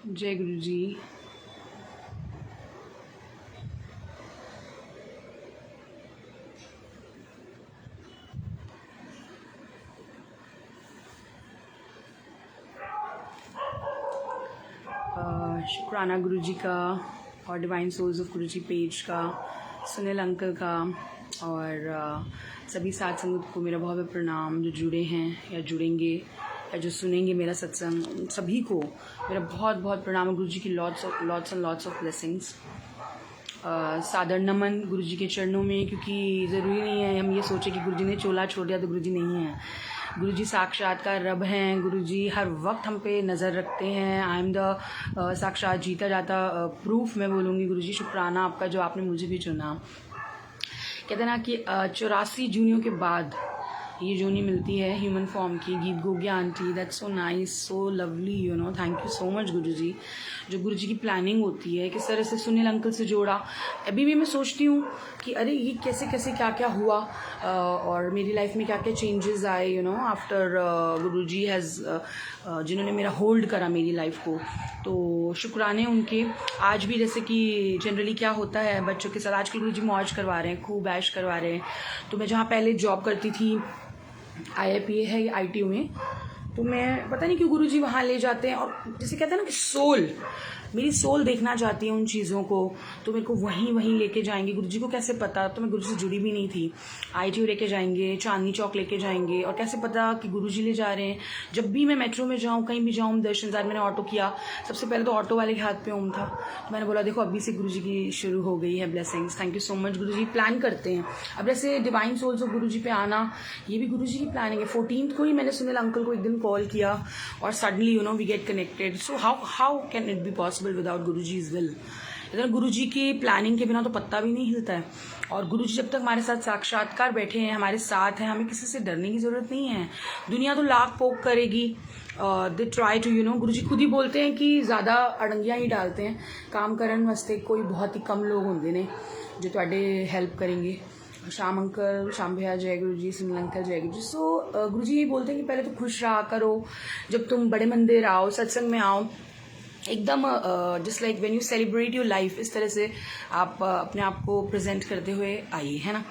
जय गुरु जी। शुक्राना गुरु जी का और divine souls of Guru ji page का, सुनील अंकल का और सभी साथ संगत को मेरा बहुत बहुत प्रणाम, जो जुड़े हैं या जुड़ेंगे या जो सुनेंगे मेरा सत्संग, सभी को मेरा बहुत बहुत प्रणाम। गुरु जी की lots and lots of blessings. सादर नमन गुरु जी के चरणों में, क्योंकि ज़रूरी नहीं है हम ये सोचें कि गुरु जी ने चोला छोड़ दिया तो गुरु जी नहीं है। गुरु जी साक्षात्कार रब हैं। गुरु जी हर वक्त हम पे नज़र रखते हैं। आई एम द साक्षात जीता जाता प्रूफ मैं बोलूँगी। गुरु जी शुक्राना आपका जो आपने मुझे भी चुना। कहते हैं ना कि 84 जूनियों के बाद ये जोनी मिलती है ह्यूमन फॉर्म की। गीत गोग्या aunty, that's so nice, so lovely, you know, thank you so much Guru ji. जो गुरु जी की प्लानिंग होती है, किस तरह से सुनील अंकल से जोड़ा। अभी भी मैं सोचती हूँ कि अरे ये कैसे कैसे क्या क्या हुआ और मेरी लाइफ में क्या क्या चेंजेस आए, you know, after Guru ji has जिन्होंने मेरा होल्ड करा मेरी लाइफ को। तो शुक्राने उनके। आज भी जैसे कि जनरली क्या होता है बच्चों के साथ, आजकल गुरु जी मौज करवा रहे हैं, खूब ऐश करवा रहे हैं। तो मैं जहाँ पहले जॉब करती थी, IIPA है ITU में, तो मैं पता नहीं क्यों गुरु जी वहाँ ले जाते हैं। और जैसे कहते हैं ना कि सोल, मेरी सोल देखना चाहती है उन चीज़ों को, तो मेरे को वहीं लेके जाएंगे। गुरु जी को कैसे पता, तो मैं गुरु जी से जुड़ी भी नहीं थी। ITU लेके जाएंगे, चांदनी चौक लेके जाएंगे, और कैसे पता कि गुरु जी ले जा रहे हैं। जब भी मैं मेट्रो में जाऊँ, कहीं भी जाऊँ, दर्शन आज मैंने ऑटो किया, सबसे पहले तो ऑटो वाले के हाथ पे ओम था। तो मैंने बोला देखो अभी से गुरु जी की शुरू हो गई है blessings. Thank you so much Guru ji. Plan करते हैं अब जैसे डिवाइन सोल्स ऑफ गुरु जी पे आना, ये भी गुरु जी की प्लानिंग है। 14th को ही मैंने सुनील अंकल को एक दिन कॉल किया और suddenly you know we get connected. So how can it be possible without Guru ji's will. इधर गुरु जी की प्लानिंग के बिना तो पत्ता भी नहीं हिलता है। और गुरु जी जब तक हमारे साथ साक्षात्कार बैठे हैं, हमारे साथ हैं, हमें किसी से डरने की ज़रूरत नहीं है। दुनिया तो लाख पोक करेगी, they try to, you know, Guru ji खुद ही बोलते हैं कि ज़्यादा अड़ंगियाँ ही डालते हैं काम करन वास्ते, कोई बहुत ही कम लोग होंगे ने जो तुहाडे हेल्प करेंगे। श्याम अंकल, श्याम भैया जय गुरु जी, सुनील अंकल जय गुरु जी। सो गुरु जी ये बोलते हैं कि पहले तो खुश रहा करो, जब तुम बड़े मंदिर आओ, सत्संग में आओ, एकदम just like when you celebrate your life, इस तरह से आप अपने आप को प्रेजेंट करते हुए आइए, है ना।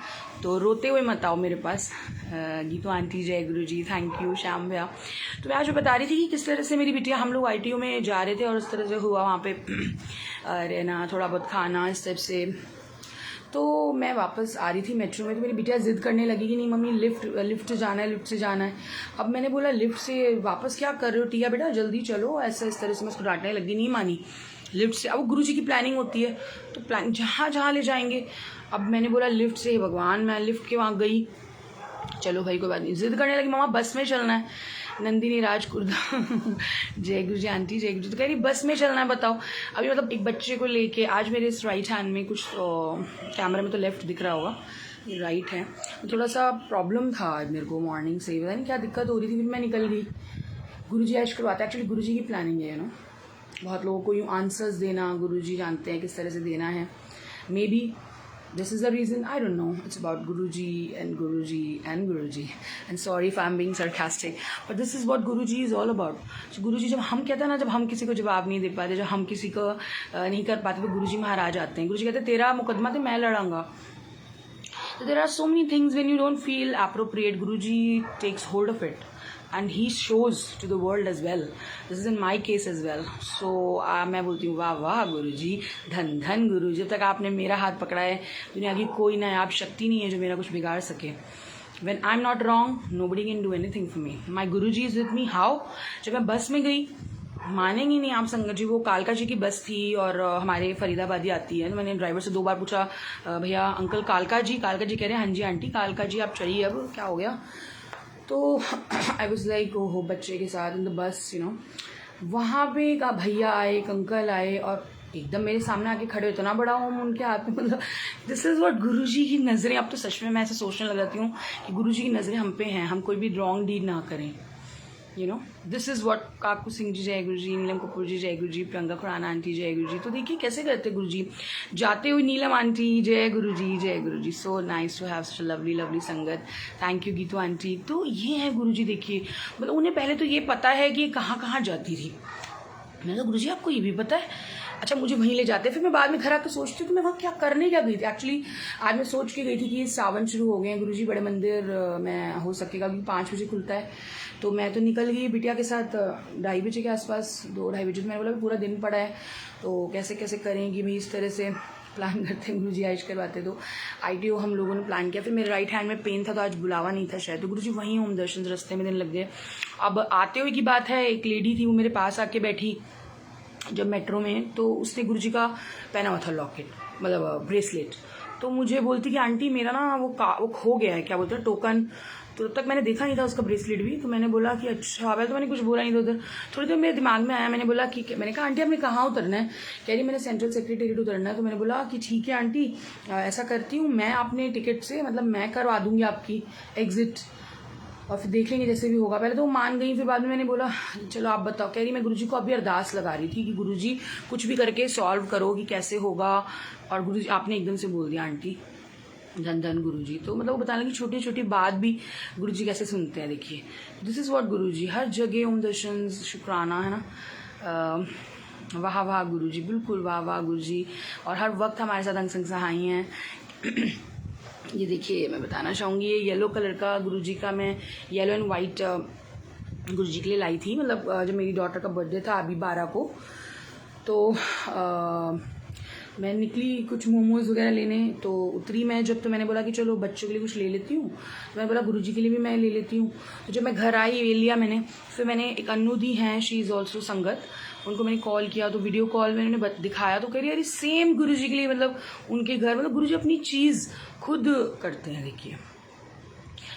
तो रोते हुए मत आओ मेरे पास। गीतू आंटी जय गुरु जी, थैंक यू श्याम भैया। तो मैं आज बता रही थी कि किस तरह से मेरी बिटिया, हम लोग ITU में जा रहे थे और इस तरह से हुआ वहाँ पे रहना, थोड़ा बहुत खाना, इस टाइप से। तो मैं वापस आ रही थी मेट्रो में, तो मेरी बिटिया जिद करने लगी कि नहीं मम्मी लिफ्ट जाना है, लिफ्ट से जाना है। अब मैंने बोला लिफ्ट से वापस क्या कर रहे हो टिया बेटा, जल्दी चलो, ऐसा इस तरह से मैं उसको डांटने लगी, नहीं मानी लिफ्ट से। अब गुरु जी की प्लानिंग होती है, तो प्लान जहाँ ले जाएंगे। अब मैंने बोला लिफ्ट से, भगवान, मैं लिफ्ट के वहाँ गई। चलो भाई कोई बात नहीं, जिद करने लगी मम्मा बस में चलना है। नंदिनी राजकुर्दा जय गुरु जी आंटी जय गुरु जी। तो कह रही बस में चलना है, बताओ। अभी मतलब एक बच्चे को लेके आज मेरे इस राइट हैंड में कुछ कैमरे में तो लेफ्ट दिख रहा होगा, ये राइट है, थोड़ा सा प्रॉब्लम था आज मेरे को मॉर्निंग से, पता नहीं क्या दिक्कत हो रही थी, फिर मैं निकल गई। गुरु जी ऐश करवाते हैं, एक्चुअली गुरु जी की प्लानिंग है, यू नो। बहुत लोगों को यूँ आंसर्स देना गुरु जी जानते हैं किस तरह से देना है। May be this is the reason, I don't know, it's about Guruji and Guruji and Guruji, and sorry if I'm being sarcastic, but this is what Guruji is all about. So Guruji जब हम कहते हैं ना, जब हम किसी को जवाब नहीं दे पाते, जब हम किसी को नहीं कर पाते, तो Guruji महाराज आते हैं। Guruji कहते हैं तेरा मुकदमा तो मैं लड़ाऊंगा। So there are so many things when you don't feel appropriate, Guruji takes hold of it and he shows to the world as well. This is in my case as well. So मैं बोलती हूँ वाह वाह गुरुजी, धन धन गुरु। जब तक आपने मेरा हाथ पकड़ा है, दुनिया की कोई ना आप शक्ति नहीं है जो मेरा कुछ बिगाड़ सके। When I'm not wrong, nobody can do anything for me. My Guruji is with me. How? जब मैं बस में गई, मानेंगे नहीं आप संगत जी, वो कालका जी की बस थी और हमारे फरीदाबादी आती है। तो मैंने ड्राइवर से 2 बार पूछा, भैया अंकल कालका जी कह रहे हैं हाँ जी आंटी कालका जी, आप चलिए, अब क्या हो गया। तो आई वॉज लाइक ओहो, बच्चे के साथ in the bus, you know. वहाँ पे एक भैया आए, एक अंकल आए और एकदम मेरे सामने आके खड़े, इतना बड़ा होम उनके हाथ में। मतलब दिस इज़ व्हाट गुरुजी की नज़रें। अब तो सच में मैं ऐसे सोचने लग जाती हूँ कि गुरुजी की नज़रें हम पे हैं, हम कोई भी रॉन्ग डीड ना करें, you know. This is what. Kaku Singh ji जय गुरु जी, नीलम कपूर जी जय गुरु जी, प्रियंका खुराना आंटी जय गुरु जी। तो देखिए कैसे करते गुरु जी। जाते हुए नीलम आंटी जय गुरु जी जय Guru ji. So nice to have such lovely lovely sangat. Thank you Geetu aunty. तो ये है गुरु जी, देखिए मतलब उन्हें पहले तो ये पता है कि कहाँ कहाँ जाती थी, मैंने कहा गुरुजी आपको ये भी पता है? अच्छा मुझे वहीं ले जाते हैं। फिर मैं बाद में घर आकर सोचती हूँ कि मैं वहाँ क्या करने क्या गई थी। एक्चुअली आज मैं सोच के गई थी कि सावन शुरू हो गए हैं, गुरुजी बड़े मंदिर में हो सकेगा क्योंकि 5 बजे खुलता है। तो मैं तो निकल गई बिटिया के साथ 2:30 बजे के आसपास, 2-2:30 बजे। तो मैंने बोला पूरा दिन पड़ा है तो कैसे कैसे करेंगी भाई, इस तरह से प्लान करते हैं। गुरुजी आयुष करवाते तो ITO हम लोगों ने प्लान किया। फिर मेरे राइट हैंड में पेन था तो आज बुलावा नहीं था शायद, तो गुरुजी वहीं ओम दर्शन रास्ते में दिन लग गए। अब आते हुए की बात है, एक लेडी थी वो मेरे पास आके बैठी जब मेट्रो में, तो उसने गुरुजी का पहना हुआ था लॉकेट, मतलब ब्रेसलेट। तो मुझे बोलती कि आंटी मेरा ना वो खो गया है, क्या बोलते हैं टोकन। तो तब तक मैंने देखा नहीं था उसका ब्रेसलेट भी। तो मैंने बोला कि अच्छा है, तो मैंने कुछ बोला नहीं था उधर। थोड़ी देर मेरे दिमाग में आया, मैंने बोला कि मैंने कहा आंटी आपने कहाँ उतरना है? कह रही मैंने सेंट्रल सेक्रेटेरिएट उतरना है। तो मैंने बोला कि ठीक है आंटी, ऐसा करती हूँ मैं अपने टिकट से, मतलब मैं करवा दूंगी आपकी एग्जिट और फिर देख लेंगे जैसे भी होगा। पहले तो वो मान गई, फिर बाद में मैंने बोला चलो आप बताओ। कह रही मैं गुरुजी को अभी अरदास लगा रही थी कि गुरुजी कुछ भी करके सॉल्व करो कि कैसे होगा। और गुरुजी आपने एकदम से बोल दिया आंटी धन धन गुरुजी। तो मतलब वो बताने लगी छोटी छोटी बात भी गुरुजी कैसे सुनते हैं। देखिए दिस इज़ व्हाट गुरुजी, हर जगह ओम दर्शन, शुक्राना है ना, वाह वाह गुरुजी, बिल्कुल वाह वाह गुरुजी। और हर वक्त हमारे साथ अंग संग सहाय हैं। ये देखिए मैं बताना चाहूँगी, ये येलो कलर का गुरुजी का मैं येलो एंड वाइट गुरुजी के लिए लाई थी। मतलब जब मेरी डॉटर का बर्थडे था अभी 12 को, तो मैं निकली कुछ मोमोज़ वगैरह लेने। तो उतरी मैं जब, तो मैंने बोला कि चलो बच्चों के लिए कुछ ले लेती हूँ। तो मैंने बोला गुरुजी के लिए भी मैं ले लेती हूँ। तो जब मैं घर आई ये लिया मैंने। फिर मैंने एक अन्नू दी हैं, शी इज़ ऑल्सो संगत, उनको मैंने कॉल किया। तो वीडियो कॉल में उन्होंने दिखाया तो कह रही अरे सेम गुरुजी के लिए, मतलब उनके घर, मतलब गुरुजी अपनी चीज़ खुद करते हैं। देखिए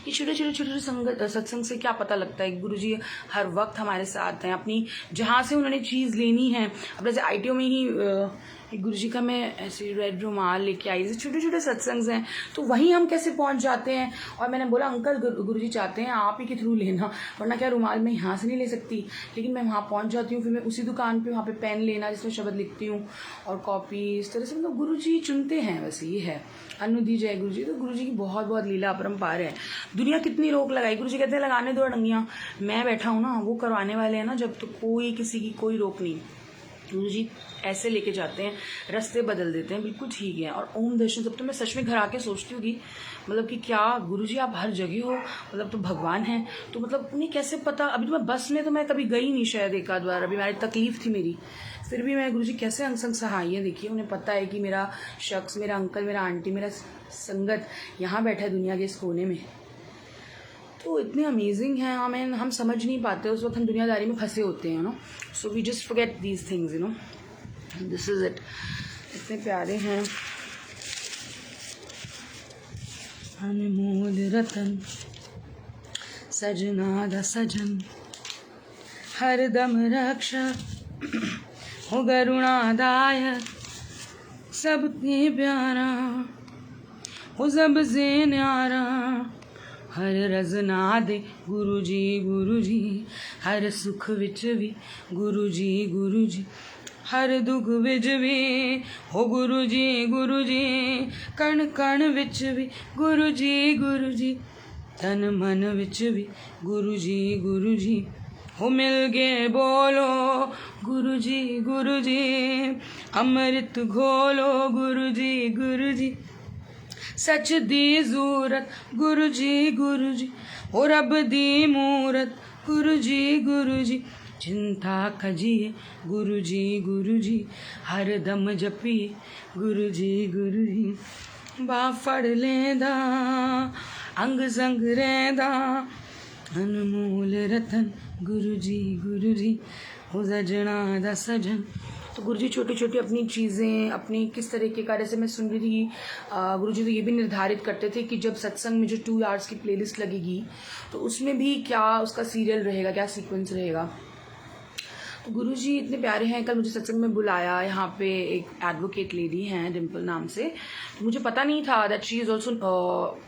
ये छोटे छोटे संगत सत्संग से क्या पता लगता है गुरुजी हर वक्त हमारे साथ हैं। अपनी जहाँ से उन्होंने चीज़ लेनी है, अब जैसे ITO में ही गुरुजी का मैं ऐसे रेड रुमाल लेके आई, जैसे छोटे छोटे सत्संग हैं तो वहीं हम कैसे पहुँच जाते हैं। और मैंने बोला अंकल गुरुजी चाहते हैं आप ही के थ्रू लेना, वरना क्या रुमाल मैं यहाँ से नहीं ले सकती। लेकिन मैं वहाँ पहुँच जाती हूँ, फिर मैं उसी दुकान पर वहाँ पर पेन लेना जिसमें शब्द लिखती हूँ और कॉपी, इस तरह से मतलब गुरुजी चुनते हैं। बस ये है अनु दी जय गुरुजी। तो गुरुजी की बहुत बहुत लीला अपरंपार है। दुनिया कितनी रोक लगाई, गुरुजी कहते हैं लगाने दो अड़ंगियाँ, मैं बैठा हूँ ना, वो करवाने वाले हैं ना जब, तो कोई किसी की कोई रोक नहीं। गुरुजी ऐसे लेके जाते हैं, रास्ते बदल देते हैं, बिल्कुल ठीक है। और ओम दर्शन सब तो मैं सच में घर आके सोचती हूँ कि मतलब कि क्या गुरुजी आप हर जगह हो, मतलब तो भगवान हैं। तो मतलब उन्हें कैसे पता, अभी तो मैं बस में तो मैं कभी गई नहीं शायद एक आध बार, अभी मेरी तकलीफ थी मेरी, फिर भी मैं गुरुजी कैसे अंग संग सहाय है। देखिए उन्हें पता है कि मेरा शख्स, मेरा अंकल, मेरा आंटी, मेरा संगत यहाँ बैठा है दुनिया के इस कोने में। तो इतने अमेजिंग हैं हम समझ नहीं पाते, उस वक्त हम दुनियादारी में फंसे होते हैं, so we just forget these things, this is it. इतने प्यारे हैं। अनमोल रतन सजना दा सजन, हरदम रक्षा हो गरुणादायक, सबके प्यारा हो सबसे न्यारा, हर रजना दे गुरुजी गुरुजी, हर सुख विच भी गुरुजी गुरुजी, हर दुख विच भी हो गुरुजी गुरुजी, कण कण विच भी गुरुजी गुरुजी, तन मन विच भी गुरुजी गुरुजी, हो मिल गए बोलो गुरुजी गुरुजी, अमृत घोलो गुरुजी गुरुजी, सच दी जूरत गुरुजी गुरुजी, हो रब दी मूरत गुरुजी गुरुजी, चिंता खजिए गुरुजी गुरुजी, हर दम जपिए गुरुजी गुरुजी, बा फड़ लेंदा अंग संग रेंदा, अनमोल रतन गुरुजी गुरुजी, हो सजना दा सजन। तो गुरुजी छोटी छोटी अपनी चीज़ें, अपनी किस तरह के कार्य से मैं सुन रही थी, गुरुजी तो ये भी निर्धारित करते थे कि जब सत्संग में जो 2 आवर्स की प्लेलिस्ट लगेगी तो उसमें भी क्या उसका सीरियल रहेगा, क्या सीक्वेंस रहेगा। तो गुरुजी इतने प्यारे हैं। कल मुझे सत्संग में बुलाया, यहाँ पे एक एडवोकेट लेडी हैं डिम्पल नाम से, तो मुझे पता नहीं था that she is also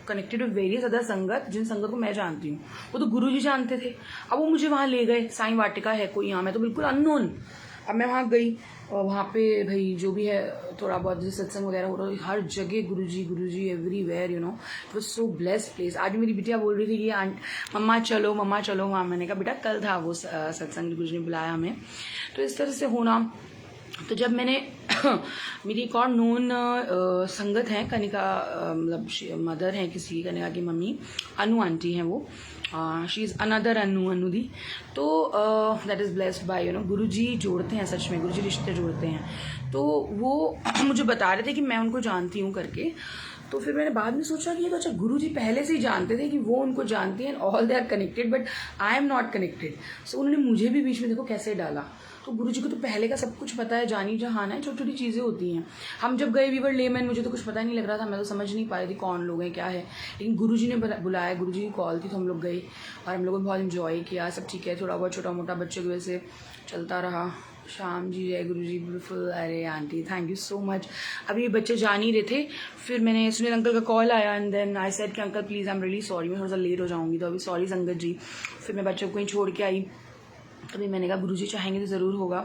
connected with various other संगत, जिन संगत को मैं जानती हूँ वो तो गुरुजी जानते थे। अब वो मुझे वहाँ ले गए, साईं वाटिका है कोई यहाँ, मैं तो बिल्कुल अननोन, अब मैं वहाँ गई और वहाँ पे भाई जो भी है थोड़ा बहुत जैसे सत्संग वगैरह हो रहा है, हर जगह Guruji everywhere, you know, it was so blessed place. आज मेरी बिटिया बोल रही थी कि मम्मा चलो वहाँ। मैंने कहा बेटा कल था वो सत्संग, गुरुजी ने बुलाया हमें। तो इस तरह से होना। तो जब मैंने मेरी एक और नोन संगत हैं, कनिका, मतलब मदर हैं किसी, कनिका की मम्मी, अनु आंटी हैं वो, she is another Anu di. तो that is blessed by, you know, Guruji जोड़ते हैं, सच में गुरुजी रिश्ते जोड़ते हैं। तो वो मुझे बता रहे थे कि मैं उनको जानती हूँ करके। तो फिर मैंने बाद में सोचा कि ये तो अच्छा गुरुजी पहले से ही जानते थे कि वो उनको जानती हैं, all they are connected, but I am not connected. So उन्होंने मुझे भी बीच में देखो कैसे डाला। तो गुरुजी को तो पहले का सब कुछ पता है, जानी जहान है, छोटी छोटी चीज़ें होती हैं। हम जब गए वीवर लेमैन, मुझे तो कुछ पता नहीं लग रहा था, मैं तो समझ नहीं पा रही थी कौन लोग हैं क्या है, लेकिन गुरुजी ने बुलाया, गुरुजी की कॉल थी, तो हम लोग गए और हम लोगों ने बहुत इन्जॉय किया। सब ठीक है, थोड़ा बहुत छोटा मोटा बच्चों की वजह से चलता रहा। शाम जी, जय गुरु जी, ब्यूटीफुल। अरे aunty thank you so much. अभी ये बच्चे जा नहीं रहे थे, फिर मैंने सुनील अंकल का कॉल आया एंड देन आई सेड कि uncle please I am really sorry, मैं थोड़ा सा लेट हो जाऊँगी, तो अभी सॉरी संगत जी। फिर मैं बच्चों को कहीं छोड़ के आई, तभी मैंने कहा गुरुजी चाहेंगे तो ज़रूर होगा।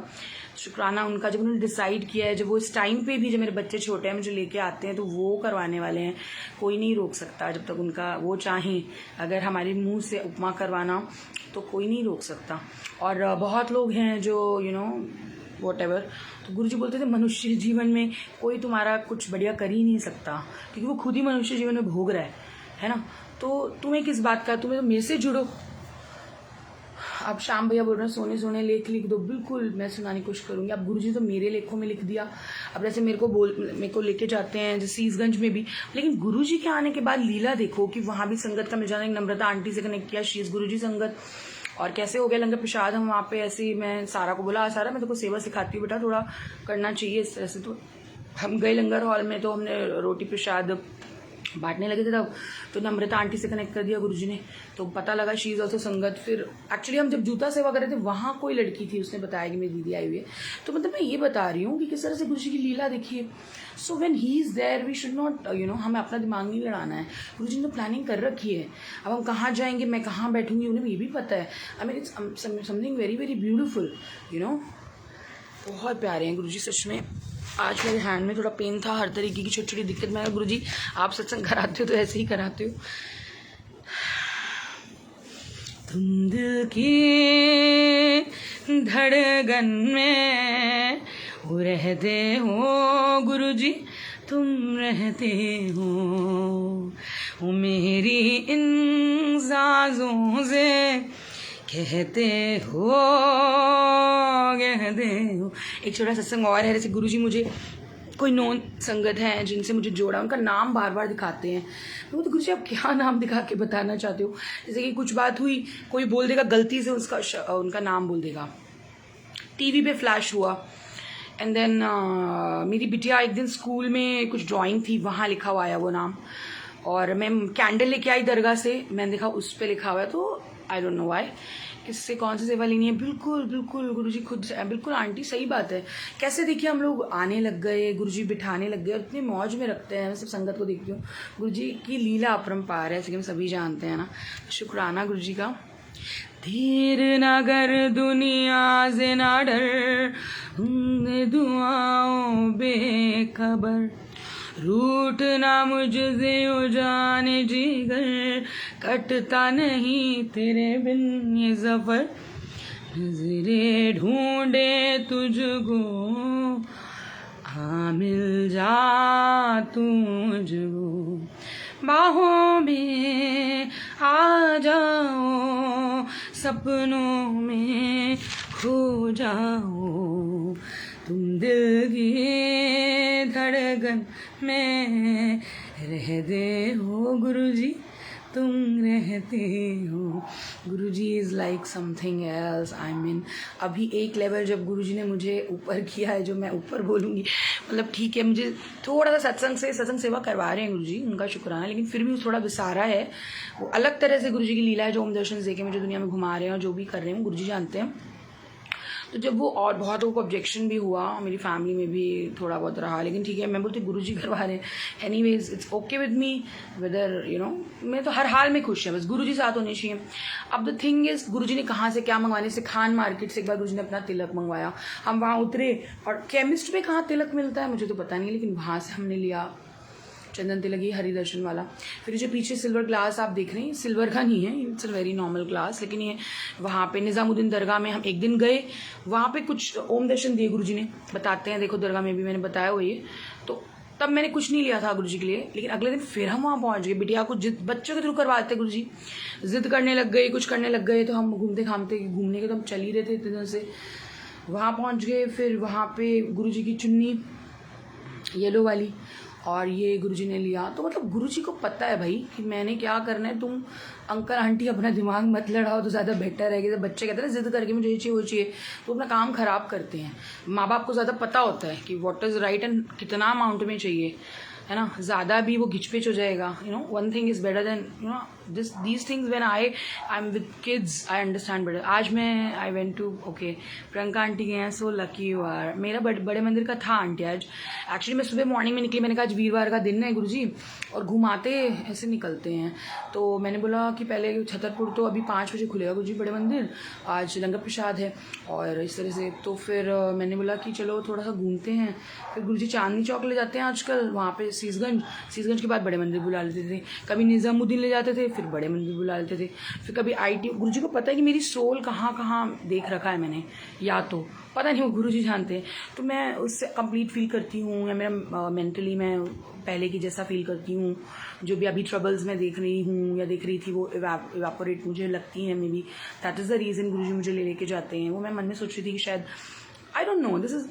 शुक्राना उनका, जब उन्होंने डिसाइड किया है, जब वो इस टाइम पे भी, जब मेरे बच्चे छोटे हैं मुझे लेके आते हैं, तो वो करवाने वाले हैं। कोई नहीं रोक सकता जब तक उनका वो चाहें। अगर हमारे मुंह से उपमा करवाना तो कोई नहीं रोक सकता। और बहुत लोग हैं जो यू नो वॉट एवर, तो गुरुजी बोलते थे मनुष्य जीवन में कोई तुम्हारा कुछ बढ़िया कर ही नहीं सकता, क्योंकि वो खुद ही मनुष्य जीवन में भोग रहा है ना। तो तुम्हें किस बात का, तुम्हें तो मेरे से जुड़ो। अब श्याम भैया बोल रहे हैं सोने लेख लिख दो, बिल्कुल मैं सुनाने की कोशिश करूँगी। अब गुरुजी तो मेरे लेखों में लिख दिया, अब जैसे मेरे को लेके जाते हैं जैसे सीसगंज में भी, लेकिन गुरुजी के आने के बाद लीला देखो कि वहाँ भी संगत का मिल जाना। नम्रता आंटी से कनेक्ट किया, शीज गुरुजी संगत, और कैसे हो गया लंगर प्रसाद। हम वहाँ पे ऐसे ही, मैं सारा को बोला, सारा मैं तो सेवा सिखाती हूँ बेटा, थोड़ा करना चाहिए इस तरह से। तो हम गए लंगर हॉल में, तो हमने रोटी प्रसाद बांटने लगे थे तब, तो नम्रता आंटी से कनेक्ट कर दिया गुरुजी ने, तो पता लगा शी इज़ ऑल्सो संगत। फिर एक्चुअली हम जब जूता सेवा कर रहे थे, वहाँ कोई लड़की थी, उसने बताया कि मेरी दीदी आई हुई है। तो मतलब मैं ये बता रही हूँ कि किस तरह से गुरुजी की लीला देखिए। So when he is there we should not, you know, हमें अपना दिमाग नहीं लड़ाना है। गुरुजी ने तो प्लानिंग कर रखी है, अब हम कहाँ जाएंगे, मैं कहाँ बैठूंगी, उन्हें ये भी पता है। I mean it's something very very beautiful, you know. बहुत प्यारे हैं गुरुजी सच में। आज मेरे हैंड में थोड़ा पेन था, हर तरीके की छोटी छोटी दिक्कत। मैं गुरुजी आप सत्संग कराते हो तो ऐसे ही कराते हो। तुम दिल की धड़कन में वो रहते हो गुरुजी, तुम रहते हो, वो मेरी इन सांसों से कहते हो। एक छोटा सत्संग और है, जैसे गुरुजी मुझे कोई नॉन संगत है जिनसे मुझे जोड़ा, उनका नाम बार बार दिखाते हैं। तो गुरुजी आप क्या नाम दिखा के बताना चाहते हो। जैसे कि कुछ बात हुई, कोई बोल देगा गलती से उनका नाम बोल देगा, टीवी पे फ्लैश हुआ। एंड देन मेरी बिटिया एक दिन स्कूल में कुछ ड्राइंग थी, वहाँ लिखा हुआ आया वो नाम, और मैं कैंडल लेके आई दरगाह से, मैंने देखा उस पर लिखा हुआ है। तो आई डोंट नो वाई, किससे कौन सी सेवा लेनी है। बिल्कुल बिल्कुल गुरुजी खुद, बिल्कुल आंटी सही बात है। कैसे देखिए हम लोग आने लग गए, गुरुजी बिठाने लग गए और इतनी मौज में रखते हैं। मैं सब संगत को देखती हूँ, गुरुजी की लीला अपरंपार है, जैसे कि हम सभी जानते हैं ना। शुक्राना गुरुजी का। धीर ना कर दुनिया से ना डर, दुआओं बेखबर, रूठना मुझसे हो जाने जिगर, कटता नहीं तेरे बिन ये सफर, नजरे ढूंढे तुझको, हाँ मिल जा तुझको, बाहों में आ जाओ, सपनों में खो जाओ, तुम दिल की धड़कन में रहते हो गुरुजी, तुम रहते हो। Guruji is like something else. I mean अभी एक लेवल जब गुरुजी ने मुझे ऊपर किया है, जो मैं ऊपर बोलूँगी, मतलब ठीक है मुझे थोड़ा सा सत्संग सेवा करवा रहे हैं गुरुजी, उनका शुक्राना, लेकिन फिर भी थोड़ा विसारा है। वो अलग तरह से गुरुजी की लीला है, जो ओम दर्शन दे के मुझे दुनिया में घुमा रहे हैं और जो भी कर रहे हैं गुरुजी जानते हैं। तो जब वो, और बहुत लोगों को ऑब्जेक्शन भी हुआ, मेरी फैमिली में भी थोड़ा बहुत रहा, लेकिन ठीक है, मैं बोलती गुरुजी करवा रहे हैं, anyways it's okay with me, whether मैं तो हर हाल में खुश है, बस गुरुजी साथ होने चाहिए। अब द थिंग इज, गुरुजी ने कहाँ से क्या मंगवाने से, खान मार्केट से एक बार गुरुजी ने अपना तिलक मंगवाया, हम वहाँ उतरे, और केमिस्ट पे कहाँ तिलक मिलता है मुझे तो पता नहीं, लेकिन वहाँ से हमने लिया चंदन तिलक, ये हरि दर्शन वाला। फिर जो पीछे सिल्वर ग्लास आप देख रहे हैं, सिल्वर का नहीं है, it's a very normal glass, लेकिन ये वहाँ पे निज़ामुद्दीन दरगाह में हम एक दिन गए, वहाँ पे कुछ ओम दर्शन दिए गुरुजी ने, बताते हैं, देखो दरगाह में भी मैंने बताया हुआ ये, तो तब मैंने कुछ नहीं लिया था गुरुजी के लिए, लेकिन अगले दिन फिर हम वहाँ पहुँच गए। बिटिया को जिद बच्चों के थ्रू करवाते गुरुजी, जिद करने लग गए, कुछ करने लग गए, तो हम घूमते घामते, घूमने के तो हम चल ही रहे थे इतने दिन से, वहाँ पहुँच गए। फिर वहाँ पे गुरुजी की चुन्नी येलो वाली, और ये गुरुजी ने लिया। तो मतलब गुरुजी को पता है भाई कि मैंने क्या करना है, तुम अंकल आंटी अपना दिमाग मत लड़ाओ तो ज़्यादा बेटर है। जैसे बच्चे कहते हैं ना, जिद करके मुझे ये चाहिए वो चाहिए, तो अपना काम ख़राब करते हैं। माँ बाप को ज़्यादा पता होता है कि व्हाट इज़ राइट एंड कितना अमाउंट में चाहिए, है ना। ज़्यादा भी वो घिचपिच हो जाएगा, one thing is better than these things. When I am with kids I understand better. आज मैं I went to, okay, Priyanka aunty गए हैं, सो लकी यू आर। मेरा बड़े मंदिर का था आंटी आज, एक्चुअली मैं सुबह मॉर्निंग में निकली, मैंने कहा आज वीरवार का दिन है गुरुजी, और घुमाते ऐसे निकलते हैं, तो मैंने बोला कि पहले छतरपुर तो अभी 5 बजे खुलेगा गुरुजी बड़े मंदिर, आज लंगर प्रसाद है और इस तरह से। तो फिर मैंने बोला कि चलो थोड़ा सा घूमते हैं। फिर गुरुजी चांदनी चौक ले जाते हैं आजकल, वहाँ पे सीसगंज के बाद बड़े मंदिर बुला लेते थे, कभी निज़ामुद्दीन ले जाते थे, फिर बड़े मंदिर बुला लेते थे, फिर कभी IT। गुरुजी को पता है कि मेरी सोल कहाँ कहाँ देख रखा है मैंने, या तो पता नहीं, वो गुरुजी जानते हैं। तो मैं उससे कंप्लीट फील करती हूँ, या मेरा मेंटली मैं पहले की जैसा फील करती हूँ। जो भी अभी ट्रबल्स मैं देख रही हूँ या देख रही थी, वो इवापोरेट मुझे लगती है। Maybe that is the reason Guruji मुझे लेके जाते हैं। वो मैं मन में सोच रही थी कि शायद, I don't know, this is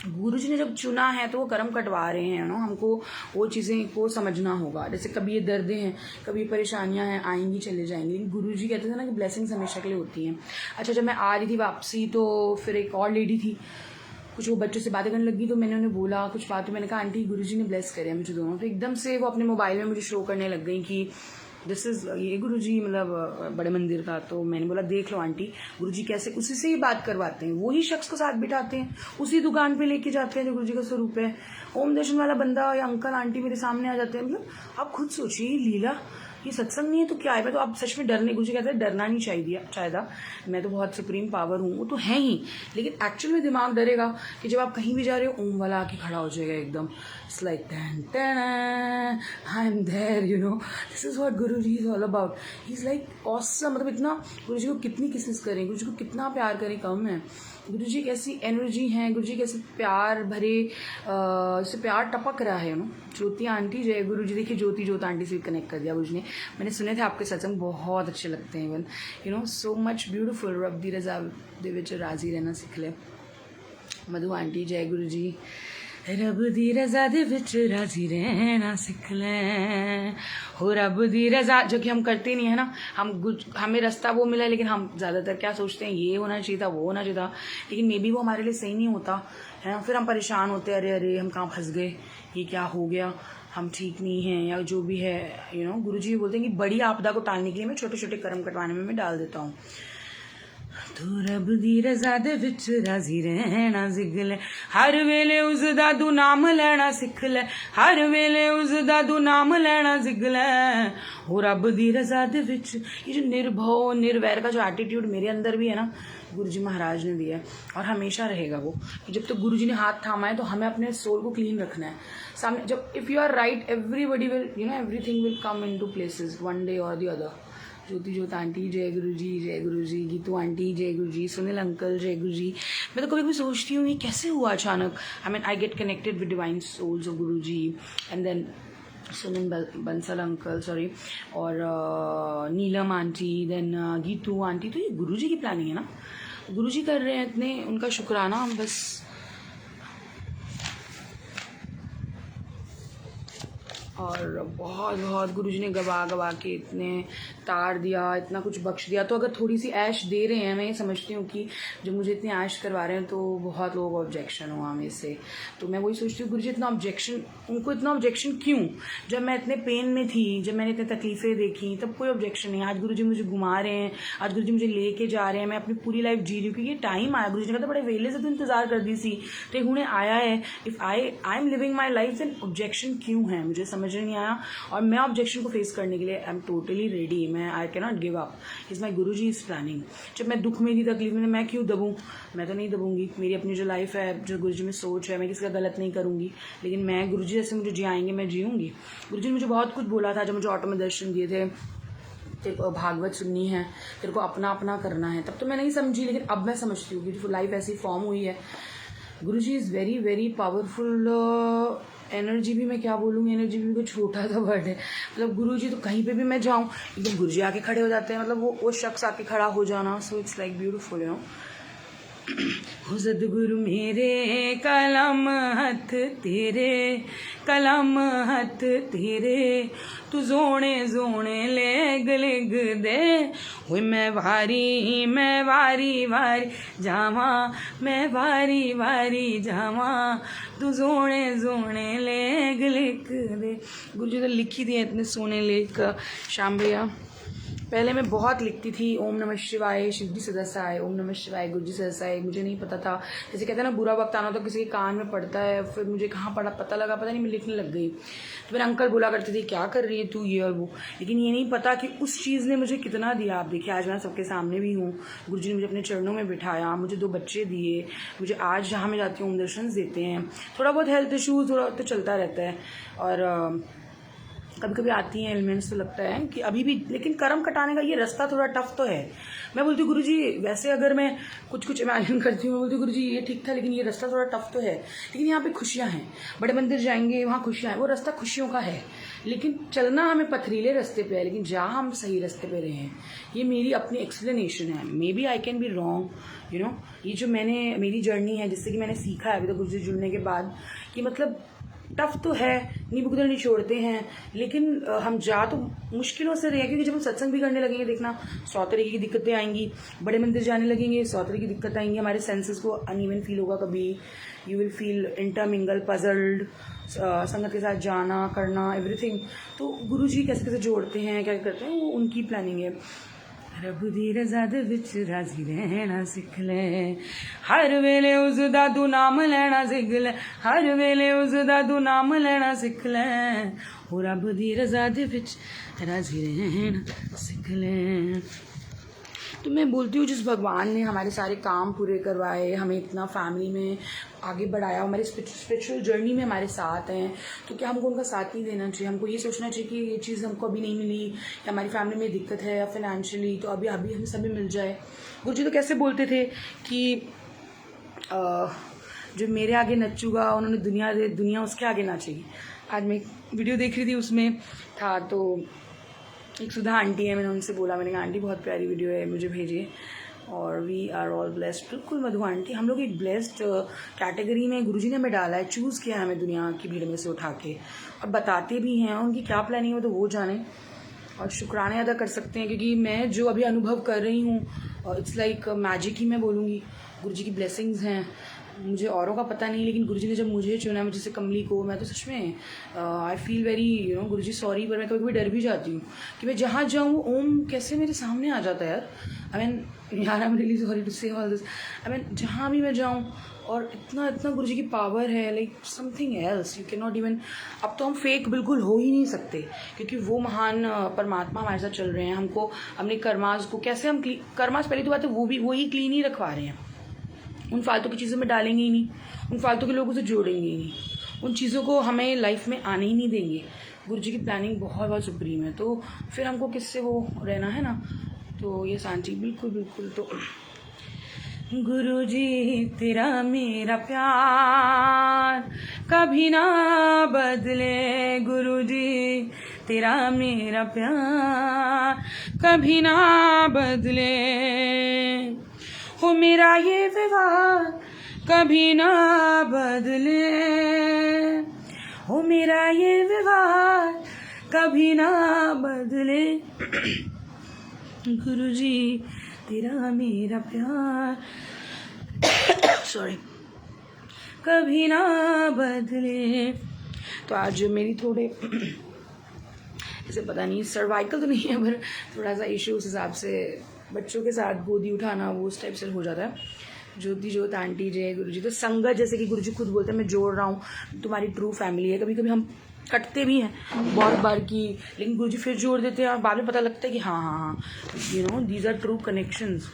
Guruji ने जब चुना है तो वो कर्म कटवा रहे हैं, हमको वो चीज़ें को समझना होगा। जैसे कभी ये दर्दें हैं, कभी परेशानियां हैं, आएंगी चले जाएंगी, लेकिन गुरुजी कहते थे ना कि ब्लेसिंग्स हमेशा के लिए होती हैं। अच्छा, जब मैं आ रही थी वापसी, तो फिर एक और लेडी थी, कुछ वो बच्चों से बातें करने लगी, तो मैंने उन्हें बोला कुछ बातें, मैंने कहा आंटी गुरुजी ने ब्लेस करे मुझे दोनों। तो एकदम से वो अपने मोबाइल में मुझे शो करने लग गई कि दिस इज़ ये गुरुजी, मतलब बड़े मंदिर का। तो मैंने बोला देख लो आंटी, गुरुजी कैसे उसी से ही बात करवाते हैं, वही शख्स को साथ बिठाते हैं, उसी दुकान पे लेके जाते हैं जो गुरुजी का स्वरूप है। ओम दर्शन वाला बंदा या अंकल आंटी मेरे सामने आ जाते हैं। मतलब आप खुद सोचिए, लीला, ये सत्संग नहीं है तो क्या है। मैं तो आप सच में डरने, गुरुजी कहते हैं डरना नहीं चाहिए, मैं तो बहुत सुप्रीम पावर हूँ, वो तो है ही, लेकिन एक्चुअल में दिमाग डरेगा कि जब आप कहीं भी जा रहे हो, ओम वाला आके खड़ा हो जाएगा एकदम, it's like I am there, this is what Guruji is all about. He is like awesome. मतलब इतना गुरुजी को कितनी किसेस करें, गुरुजी को कितना प्यार करें कम है। गुरुजी कैसी एनर्जी है, गुरुजी कैसे प्यार भरे, से प्यार टपक रहा है। ज्योति आंटी, जय गुरुजी। देखिए ज्योति आंटी से कनेक्ट कर दिया गुरुजी ने। मैंने सुने थे आपके सत्संग, बहुत अच्छे लगते हैं, इवन सो मच ब्यूटिफुल। रब दी रजा दे विच राजी रहना सीख ले। मधु आंटी, जय गुरुजी। रब दी रजा दे विच राजी रहना सीख ले हो, रब दी रजा, जो कि हम करते नहीं है ना। हमें रास्ता वो मिला, लेकिन हम ज़्यादातर क्या सोचते हैं, ये होना चाहिए था, वो होना चाहिए था, लेकिन मे बी वो हमारे लिए सही नहीं होता है ना। फिर हम परेशान होते हैं, अरे हम कहाँ फंस गए, ये क्या हो गया, हम ठीक नहीं हैं, या जो भी है। गुरुजी बोलते हैं कि बड़ी आपदा को टालने के लिए मैं छोटे छोटे कर्म कटवाने में मैं डाल देता हूँ। तो रब दी रजा दे विच राजी रहना सिख ले, हर वेले उस दा तू नाम लेना सिख ले, हर वेले उस दा तू नाम लेना सिख ले हो, रब दी रजा दे विच। ये जो निर्भव निर्वैर का जो एटीट्यूड मेरे अंदर भी है ना, गुरुजी महाराज ने दिया है, और हमेशा रहेगा वो। कि जब तक गुरुजी ने हाथ थामा है, तो हमें अपने सोल को क्लीन रखना है सामने। जब if you are right, everybody will, everything will come into places one day और द अदर। ज्योति आंटी, जय गुरुजी, जय गुरुजी। गीतू आंटी, जय गुरुजी। सुनील अंकल, जय गुरुजी। मैं तो कभी कभी सोचती हूँ ये कैसे हुआ अचानक। I get connected with divine souls of Guruji, and then Sunil Bansal uncle, sorry, और Neelam aunty, then Geetu aunty. तो ये गुरुजी की प्लानिंग है ना, गुरुजी कर रहे हैं इतने, उनका शुक्राना हम बस और बहुत बहुत गुरुजी ने गवा गवा के इतने तार दिया, इतना कुछ बख्श दिया। तो अगर थोड़ी सी ऐश दे रहे हैं, मैं ये समझती हूँ कि जो मुझे इतनी ऐश करवा रहे हैं तो बहुत लोग ऑब्जेक्शन हुआ हमें से। तो मैं वही सोचती हूँ गुरुजी इतना ऑब्जेक्शन, उनको इतना ऑब्जेक्शन क्यों? जब मैं इतने पेन में थी, जब मैंने इतनी तकलीफ़ें देखी, तब कोई ऑब्जेक्शन नहीं। आज गुरुजी मुझे घुमा रहे हैं, आज गुरुजी मुझे लेके जा रहे हैं, मैं अपनी पूरी लाइफ जी रही हूँ क्योंकि ये टाइम आया। गुरुजी ने कहा था बड़े वेले से तो इंतज़ार कर दी सी, तो हुणे आया है। If I am living my life then objection क्यों है? मुझे समझ नहीं आया। और मैं ऑब्जेक्शन को फेस करने के लिए आई एम टोटली रेडी। मैं I can not give up. Is my Guruji is planning. जब मैं दुख में थी, तकलीफ में, मैं क्यों दबूँ? मैं तो नहीं दबूंगी। मेरी अपनी जो लाइफ है, जो गुरुजी में सोच है, मैं किसी का गलत नहीं करूँगी, लेकिन मैं गुरुजी जैसे मुझे जियाएंगे मैं जीऊँगी। गुरुजी ने मुझे बहुत कुछ बोला था जब मुझे ऑटो में दर्शन दिए थे, तेरे को भागवत सुननी है, तेरे को अपना अपना करना है। तब तो मैं नहीं समझी, लेकिन अब मैं समझती हूँ कि लाइफ ऐसी फॉर्म हुई है। Guruji is very very powerful. Energy भी मैं क्या बोलूँगी, एनर्जी भी कोई छोटा सा वर्ड है। मतलब गुरुजी तो कहीं पे भी मैं जाऊँ एकदम गुरुजी आके खड़े हो जाते हैं, मतलब वो शख्स आके खड़ा हो जाना। So it's like beautiful, you know. सदगुरु मेरे कलम हथ तेरे, कलम हथ तेरे, तू जोने जोने लेग लेग दे। हुई मैं वारी वारी जावा, मैं वारी वारी जावा, तू जोने जोने लेग लेग दे। गुरुजी तो लिखी दिए इतने सोने लेख। श्याम भैया पहले मैं बहुत लिखती थी, ओम नमः शिवाय, शिवजी सदस्याय, ओम नमः शिवाय, गुरुजी सदस्याय। मुझे नहीं पता था, जैसे कहते हैं ना बुरा वक्त आना तो किसी के कान में पड़ता है। फिर मुझे कहाँ पड़ा पता लगा, पता नहीं, मैं लिखने लग गई। तो मेरे अंकल बोला करते थे क्या कर रही है तू, ये और वो। लेकिन ये नहीं पता कि उस चीज़ ने मुझे कितना दिया। आप देखिए आज मैं सबके सामने भी हूँ। गुरुजी ने मुझे अपने चरणों में बिठाया, मुझे 2 बच्चे दिए, मुझे आज जहाँ मैं जाती हूँ ओम दर्शन देते हैं। थोड़ा बहुत हेल्थ इशूज़ थोड़ा तो चलता रहता है, और कभी कभी आती हैं एलिमेंट्स, तो लगता है कि अभी भी, लेकिन कर्म कटाने का ये रास्ता थोड़ा टफ तो है। मैं बोलती हूँ गुरुजी, वैसे अगर मैं कुछ इमेजिन करती हूँ, मैं बोलती हूँ गुरुजी ये ठीक था, लेकिन ये रास्ता थोड़ा टफ तो है। लेकिन यहाँ पे खुशियाँ हैं, बड़े मंदिर जाएंगे वहाँ खुशियाँ हैं, वो रास्ता खुशियों का है। लेकिन चलना हमें पथरीले रास्ते पे है, लेकिन जहाँ हम सही रास्ते पे रहे हैं, ये मेरी अपनी एक्सप्लेनेशन है। Maybe I can be wrong, you know. ये जो मेरी जर्नी है, जिससे कि मैंने सीखा है अभी तक गुरुजी जुड़ने के बाद, कि मतलब टफ तो है, नींबू की तरह निचोड़ते हैं, लेकिन हम जा तो मुश्किलों से रहे हैं। क्योंकि जब हम सत्संग भी करने लगेंगे, देखना 100 तरीके की दिक्कतें आएंगी। बड़े मंदिर जाने लगेंगे, 100 तरह की दिक्कत आएंगी। हमारे सेंसेस को अनइवन फील होगा, कभी you will feel intermingle, puzzled, संगत के साथ जाना करना एवरीथिंग। तो गुरुजी कैसे कैसे जोड़ते हैं, क्या करते हैं, वो उनकी प्लानिंग है। रब दी रज़ा दे विच राजी रहना सिख ले, हर वेले उसदा तू नाम लेना सिख ले, हर वेले उसदा तू नाम लेना सिख ले। हो रब दी रज़ा दे विच राजी रहना सिख ले। तो मैं बोलती हूँ जिस भगवान ने हमारे सारे काम पूरे करवाए, हमें इतना फैमिली में आगे बढ़ाया, हमारी स्पिरिचुअल जर्नी में हमारे साथ हैं, तो क्या हमको उनका साथ नहीं देना चाहिए? हमको ये सोचना चाहिए कि ये चीज़ हमको अभी नहीं मिली, या हमारी फैमिली में दिक्कत है या फाइनेंशियली, तो अभी हमें सभी मिल जाए। गुरुजी तो कैसे बोलते थे कि जो मेरे आगे नचूगा, उन्होंने दुनिया उसके आगे नाचेगी। आज मैं एक वीडियो देख रही थी, उसमें था तो एक सुधा आंटी है, मैंने उनसे बोला, मैंने कहा आंटी बहुत प्यारी वीडियो है, मुझे भेजिए। और वी आर ऑल ब्लेस्ड। बिल्कुल मधु आंटी, हम लोग एक ब्लेस्ड कैटेगरी में गुरुजी ने हमें डाला है, चूज़ किया है हमें दुनिया की भीड़ में से उठा के, और बताते भी हैं। उनकी क्या प्लानिंग हो तो वो जाने, और शुक्राने अदा कर सकते हैं। क्योंकि मैं जो अभी अनुभव कर रही हूँ, इट्स लाइक मैजिक ही मैं बोलूँगी। गुरुजी की ब्लेसिंग्स हैं, मुझे औरों का पता नहीं, लेकिन गुरुजी ने जब मुझे चुना, मुझे से कमली को, मैं तो सच में I feel very, you know, Guruji sorry, पर मैं कभी कभी डर भी जाती हूँ कि मैं जहाँ जाऊँ ओम कैसे मेरे सामने आ जाता है यार। आई मीन यार, I am really sorry to say all this. I mean जहाँ भी मैं जाऊँ, और इतना गुरुजी की पावर है, like something else, you can not even. अब तो हम फेक बिल्कुल हो ही नहीं सकते, क्योंकि वो महान परमात्मा हमारे साथ चल रहे हैं। हमको अपने कर्मास को कैसे हम कर्मास, पहली तो बात है वो ही क्लीन ही रखवा रहे हैं। उन फालतू की चीज़ों में डालेंगे ही नहीं, उन फालतू के लोगों से जोड़ेंगे ही नहीं, उन चीज़ों को हमें लाइफ में आने ही नहीं देंगे। गुरुजी की प्लानिंग बहुत बहुत सुप्रीम है, तो फिर हमको किससे वो रहना है ना। तो ये सांची बिल्कुल। तो गुरुजी तेरा मेरा प्यार कभी ना बदले, गुरुजी तेरा मेरा प्यार कभी ना बदले, हो मेरा ये व्यवहार कभी ना बदले, हो मेरा ये व्यवहार कभी ना बदले, गुरुजी तेरा मेरा प्यार सॉरी कभी ना बदले। तो आज मेरी थोड़े ऐसे पता नहीं सर्वाइकल तो नहीं है पर थोड़ा सा इशू उस हिसाब से बच्चों के साथ गोदी उठाना वो उस टाइप से हो जाता है। ज्योति ज्योत आंटी जय गुरुजी। तो संगत जैसे कि गुरुजी खुद बोलते हैं मैं जोड़ रहा हूँ, तुम्हारी ट्रू फैमिली है। कभी कभी हम कटते भी हैं बहुत बार की, लेकिन गुरुजी फिर जोड़ देते हैं और बाद में पता लगता है कि हाँ हाँ हाँ you know these are true connections.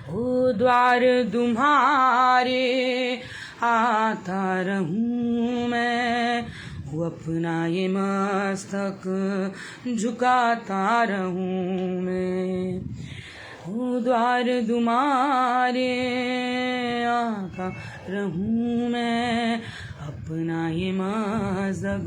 ओ द्वार तुम्हारे आता रहूं मैं, वो अपना ये मस्तक झुकाता रहूं मैं। ओ द्वार तुम्हारे आता रहूं मैं, अपना ये मस्तक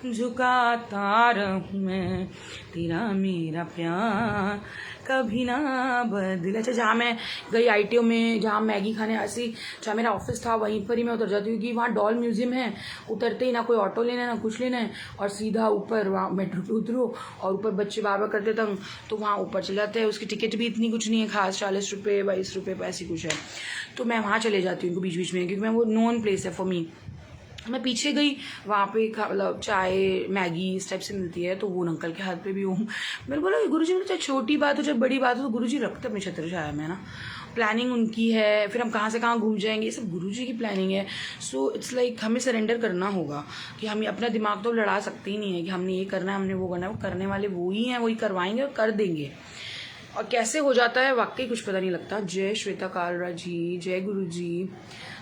झुकाता रहूं मैं, तेरा मेरा प्यार कभी ना बदले। अच्छा जहाँ मैं गई ITO में, जहाँ मैगी खाने ऐसी, जहाँ मेरा ऑफिस था वहीं पर ही मैं उतर जाती हूँ, क्योंकि वहाँ डॉल म्यूजियम है। उतरते ही ना कोई ऑटो लेना है ना कुछ लेना है, और सीधा ऊपर वहाँ मेट्रो पे उतरो और ऊपर बच्चे बार बार करते तंग तो वहाँ ऊपर चले जाते हैं। उसकी टिकट भी इतनी कुछ नहीं है खास, 40 रुपये 22 रुपये ऐसी कुछ है। तो मैं वहाँ चले जाती हूँ बीच बीच में, क्योंकि मैं वो नोन प्लेस है फॉर मी। मैं पीछे गई, वहाँ पे मतलब चाय मैगी इस टाइप से मिलती है, तो वो अंकल के हाथ पे भी हूँ। मैंने बोला गुरुजी चाहे छोटी बात हो चाहे बड़ी बात हो तो गुरुजी रखते अपने छत्र छाया में ना। प्लानिंग उनकी है, फिर हम कहाँ से कहाँ घूम जाएंगे, ये सब गुरुजी की प्लानिंग है। सो इट्स लाइक हमें सरेंडर करना होगा कि हम अपना दिमाग तो लड़ा सकते ही नहीं है कि हमने ये करना है हमने वो करना है। वो करने वाले वो ही हैं, वही करवाएंगे और कर देंगे। और कैसे हो जाता है वाकई कुछ पता नहीं लगता। जय श्वेता कालरा जी, जय गुरुजी।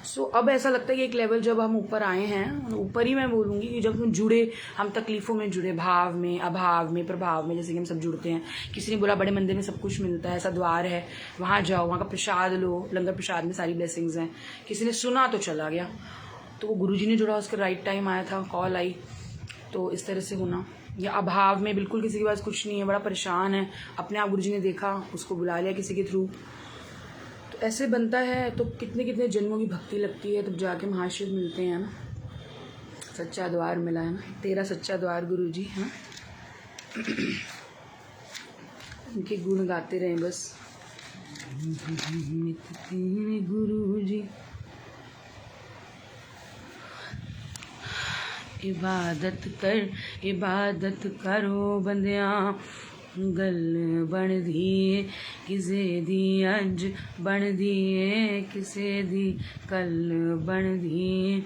सो अब ऐसा लगता है कि एक लेवल जब हम ऊपर आए हैं, ऊपर ही मैं बोलूँगी कि जब हम जुड़े, हम तकलीफ़ों में जुड़े, भाव में अभाव में प्रभाव में, जैसे कि हम सब जुड़ते हैं। किसी ने बोला बड़े मंदिर में सब कुछ मिलता है, ऐसा द्वार है, वहाँ जाओ, वहाँ का प्रसाद लो, लंगर प्रसाद में सारी ब्लेसिंग्स हैं। किसी ने सुना तो चला गया, तो वो गुरुजी ने जुड़ा, उसका राइट टाइम आया था, कॉल आई। तो इस तरह से होना, या अभाव में बिल्कुल किसी के पास कुछ नहीं है, बड़ा परेशान है, अपने आप गुरुजी ने देखा, उसको बुला लिया किसी के थ्रू, तो ऐसे बनता है। तो कितने कितने जन्मों की भक्ति लगती है तब जाके महाशिव मिलते हैं ना। सच्चा द्वार मिला है ना, तेरा सच्चा द्वार गुरुजी है ना। उनके गुण गाते रहें बस। गुरुजी इबादत करो बंदियां, गल बन दिए किसे दी अज बन दिए किसे दी कल बन दिए।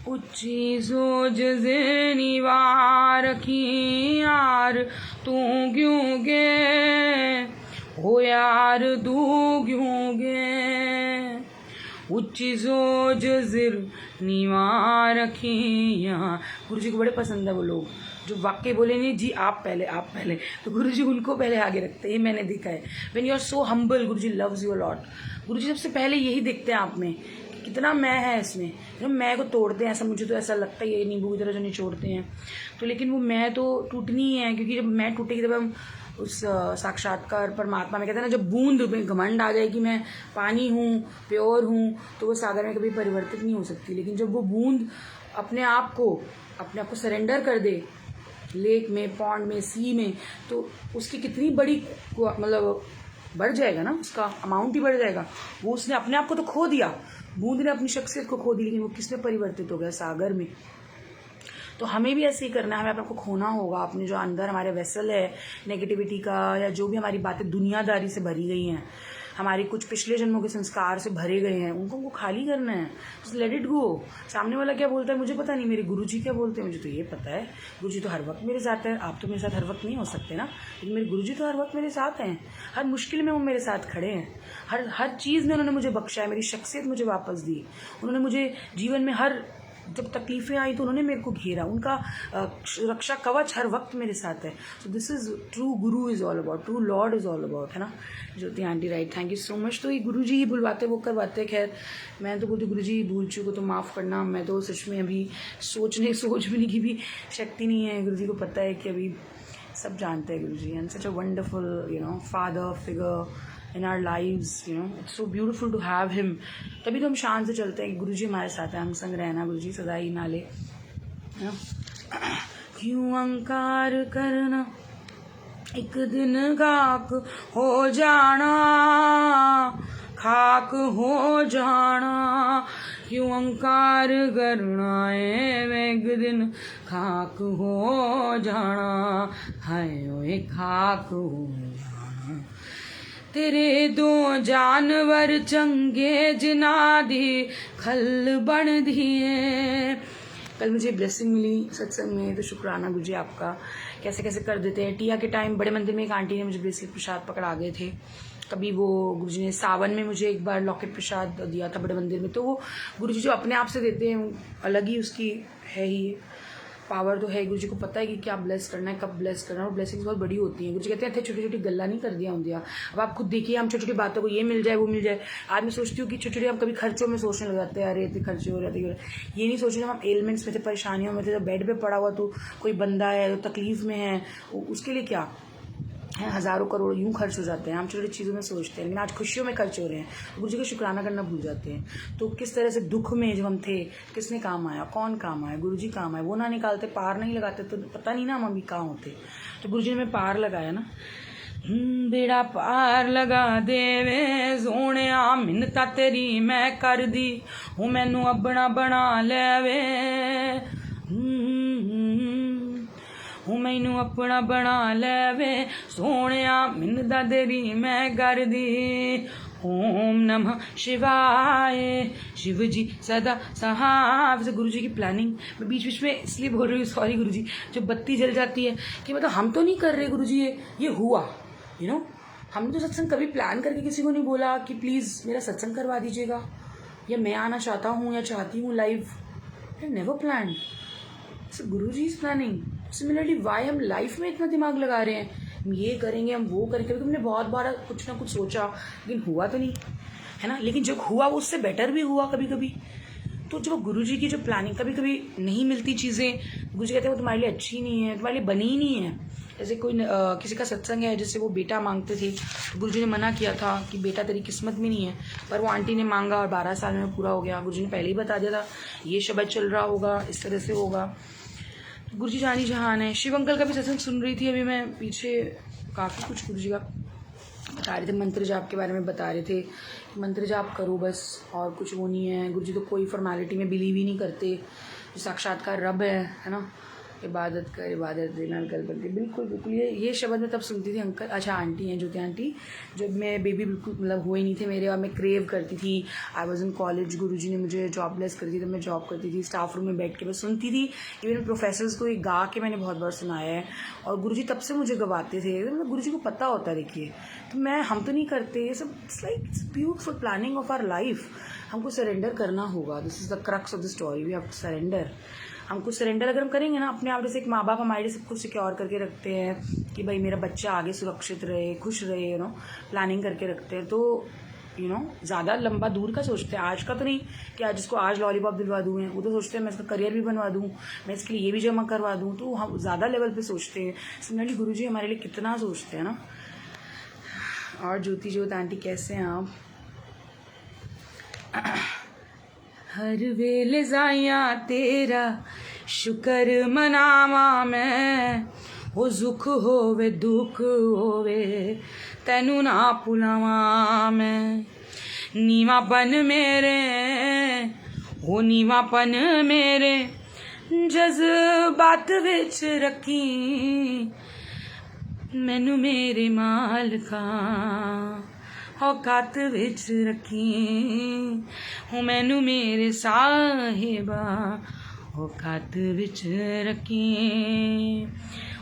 उच्ची सोच से निवार रखी यार तू क्यों गे, हो यार तू क्यों गे। उच्ची सोच सिर निवार रखी यहाँ। गुरुजी को बड़े पसंद है वो लोग जो वाकई बोले नहीं जी आप पहले, तो गुरुजी उनको पहले आगे रखते हैं। ये मैंने देखा है। When you are so humble Guruji loves you a lot. Guruji सबसे पहले यही देखते हैं आप में, कितना मैं है इसमें, मैं को तोड़ते हैं। ऐसा मुझे तो ऐसा लगता है, ये नींबू की तरह जो निचोड़ते हैं तो, लेकिन वो मैं तो टूटनी है, क्योंकि जब मैं टूटेगी तब हम उस साक्षात्कार परमात्मा में कहते हैं ना, जब बूंद में घमंड आ जाए कि मैं पानी हूँ, प्योर हूँ, तो वो सागर में कभी परिवर्तित नहीं हो सकती। लेकिन जब वो बूंद अपने आप को सरेंडर कर दे लेक में, पॉन्ड में, सी में, तो उसकी कितनी बड़ी मतलब बढ़ जाएगा ना, उसका अमाउंट ही बढ़ जाएगा। वो उसने अपने आप को तो खो दिया, बूंद ने अपनी शख्सियत को खो दी, लेकिन वो किसमें परिवर्तित हो गया, सागर में। तो हमें भी ऐसे ही करना है, हमें अपने को खोना होगा। अपने जो अंदर हमारे वेसल है नेगेटिविटी का, या जो भी हमारी बातें दुनियादारी से भरी गई हैं, हमारी कुछ पिछले जन्मों के संस्कार से भरे गए हैं, उनको खाली करना है। Just let it go. सामने वाला क्या बोलता है मुझे पता नहीं, मेरे गुरुजी क्या बोलते हैं मुझे तो ये पता है। गुरुजी तो हर वक्त मेरे साथ है। आप तो मेरे साथ हर वक्त नहीं हो सकते ना, लेकिन मेरे गुरुजी तो हर वक्त मेरे साथ हैं। हर मुश्किल में वो मेरे साथ खड़े हैं। हर चीज़ में उन्होंने मुझे बख्शा है, मेरी शख्सियत मुझे वापस दी। उन्होंने मुझे जीवन में हर जब तकलीफ़ें आई तो उन्होंने मेरे को घेरा। उनका रक्षा कवच हर वक्त मेरे साथ है। So this is true guru is all about, true lord is all about, है ना। Jyoti aunty right, thank you so much. तो ये गुरु जी ही बुलवाते वो करवाते। खैर मैं तो बोलती गुरु जी भूल चूको तो माफ़ करना। मैं तो सच में अभी सोच भी की भी शक्ति नहीं है। गुरु जी को पता है कि अभी सब जानते हैं Guru ji, and such a wonderful father figure, in our lives, you know it's so beautiful to have him. तभी तो हम शान से चलते हैं कि गुरुजी हमारे साथ हैं, हम संग रहना गुरुजी सदा ही नाले। क्यों अंकार करना एक दिन खाक हो जाना, खाक हो जाना, क्यों अंकार करना है एक दिन खाक हो जाना, हाय ओए खाक हो जाना। तेरे दो जानवर चंगे जिना दी खल बन दिए। कल मुझे ब्लेसिंग मिली सत्संग में, तो शुक्राना गुरुजी आपका। कैसे कैसे कर देते हैं। टिया के टाइम बड़े मंदिर में एक आंटी ने मुझे ब्रेसलेट प्रसाद पकड़ा गए थे। कभी वो गुरुजी ने सावन में मुझे एक बार लॉकेट प्रसाद दिया था बड़े मंदिर में। तो वो गुरुजी जो अपने आप से देते हैं अलग ही उसकी है ही पावर तो है। गुरुजी को पता है कि क्या ब्लेस करना है, कब ब्लेस करना है, और ब्लेसिंग्स बहुत बड़ी होती हैं। गुरुजी कहते हैं थे छोटी छोटी गल्ला नहीं कर दिया होंगे। अब आप खुद देखिए, हम छोटी छोटी बातों को ये मिल जाए वो मिल जाए। आज मैं सोचती हूँ कि छोटी छोटी हम कभी खर्चों में सोचने लग जाते हैं, अरे इतने खर्चे हो रहे थे। ये नहीं सोच रहे हम एलिमेंट्स में थे, परेशानियों में थे, जब बेड पर पड़ा हुआ तो कोई बंदा है तो तकलीफ में है, उसके लिए क्या है हज़ारों करोड़ यूं खर्च हो जाते हैं। हम छोटी छोटी चीज़ों में सोचते हैं, लेकिन आज खुशियों में खर्च हो रहे हैं, गुरुजी का शुक्राना करना भूल जाते हैं। तो किस तरह से दुख में जब हम थे, किसने काम आया, कौन काम आया, गुरुजी काम आया। वो ना निकालते, पार नहीं लगाते तो पता नहीं ना हम अभी कहाँ होते। तो गुरुजी ने हमें पार लगाया ना। बेड़ा पार लगा देवे सोने, मिन्नता तेरी मैं कर दी हूँ, मैनू अपना बना लेवे, हूँ मैनू अपना बना लेवे सोने, मिन्नता तेरी मैं कर दी। ओम नमः शिवाय, शिव जी सदा सहाय। गुरु जी की प्लानिंग मैं बीच बीच में इसलिए बोल रही हूँ, सॉरी गुरु जी। जब बत्ती जल जाती है कि मतलब हम तो नहीं कर रहे गुरु जी, ये हुआ, यू नो। हमने तो सत्संग कभी प्लान करके किसी को नहीं बोला कि प्लीज़ मेरा सत्संग करवा दीजिएगा, या मैं आना चाहता हूँ या चाहती हूँ live. Never plan, Guru ji is planning. Similarly Y हम लाइफ में इतना दिमाग लगा रहे हैं, हम ये करेंगे, हम वो करेंगे। कभी हमने बहुत बार कुछ ना कुछ सोचा, लेकिन हुआ तो नहीं, है ना। लेकिन जब हुआ वो उससे बेटर भी हुआ कभी कभी। तो जो गुरु जी की जो प्लानिंग, कभी कभी नहीं मिलती चीज़ें, गुरु जी कहते हैं वो तुम्हारे लिए अच्छी नहीं है, तुम्हारे लिए बनी ही नहीं है। जैसे कोई किसी का सत्संग है जिससे वो बेटा मांगते थे, तो गुरु जी ने मना किया था कि बेटा तेरी किस्मत में नहीं है, पर वो आंटी ने मांगा और 12 साल में पूरा हो गया। गुरु जी ने पहले ही बता दिया था ये शब्द चल रहा होगा, इस तरह से होगा। गुरु जी जानी जहान है। शिव अंकल का भी सत्संग सुन रही थी अभी मैं पीछे, काफ़ी कुछ गुरु जी का बता रहे थे, मंत्र जाप के बारे में बता रहे थे। मंत्र जाप करो बस, और कुछ वो नहीं है। गुरु जी तो कोई फॉर्मेलिटी में बिलीव ही नहीं करते, जो साक्षात्कार रब है ना। इबादत कर, इबादत देना कल करके, बिल्कुल बिल्कुल। ये शब्द मैं तब सुनती थी अंकल, अच्छा आंटी हैं ज्योति आंटी, जब मैं बेबी बिल्कुल मतलब हुए नहीं थे मेरे, और मैं क्रेव करती थी। आई वॉज इन कॉलेज, गुरुजी ने मुझे जॉबलेस कर दी, तब मैं जॉब करती थी, स्टाफ रूम में बैठ के मैं सुनती थी। इवन प्रोफेसर्स को ये गा के मैंने बहुत बार सुनाया है, और गुरुजी तब से मुझे गवाते थे। मतलब गुरुजी को पता होता है, देखिए। तो हम तो नहीं करते ये सब। It's like it's beautiful planning of our life. हमको सरेंडर करना होगा। This is the crux of the story, we have to surrender. हमको सरेंडर अगर हम करेंगे ना अपने आप, जैसे एक माँ बाप हमारे लिए सब कुछ सिक्योर करके रखते हैं कि भाई मेरा बच्चा आगे सुरक्षित रहे, खुश रहे, प्लानिंग करके रखते हैं, तो ज़्यादा लंबा दूर का सोचते हैं। आज का तो नहीं कि आज इसको आज लॉलीपॉप दिलवा दूँ, वो तो सोचते हैं मैं इसका करियर भी बनवा दूँ, मैं इसके लिए ये भी जमा करवा दूँ। तो हम ज़्यादा लेवल पे सोचते हैं। सिमिलरली गुरु जी हमारे लिए कितना सोचते हैं ना। और ज्योति आंटी कैसे हैं आप? हर वेले जाया तेरा शुक्र मनावा मैं, हो दुख होवे दुख होवे तैनू ना भुलावा मैं। नीवापन मेरे हो नीवापन मेरे जज्बात विच रखी, मैनू मेरे मालका औकात विच रखी, हो मैनू मेरे साहिबा औकात विच रखी।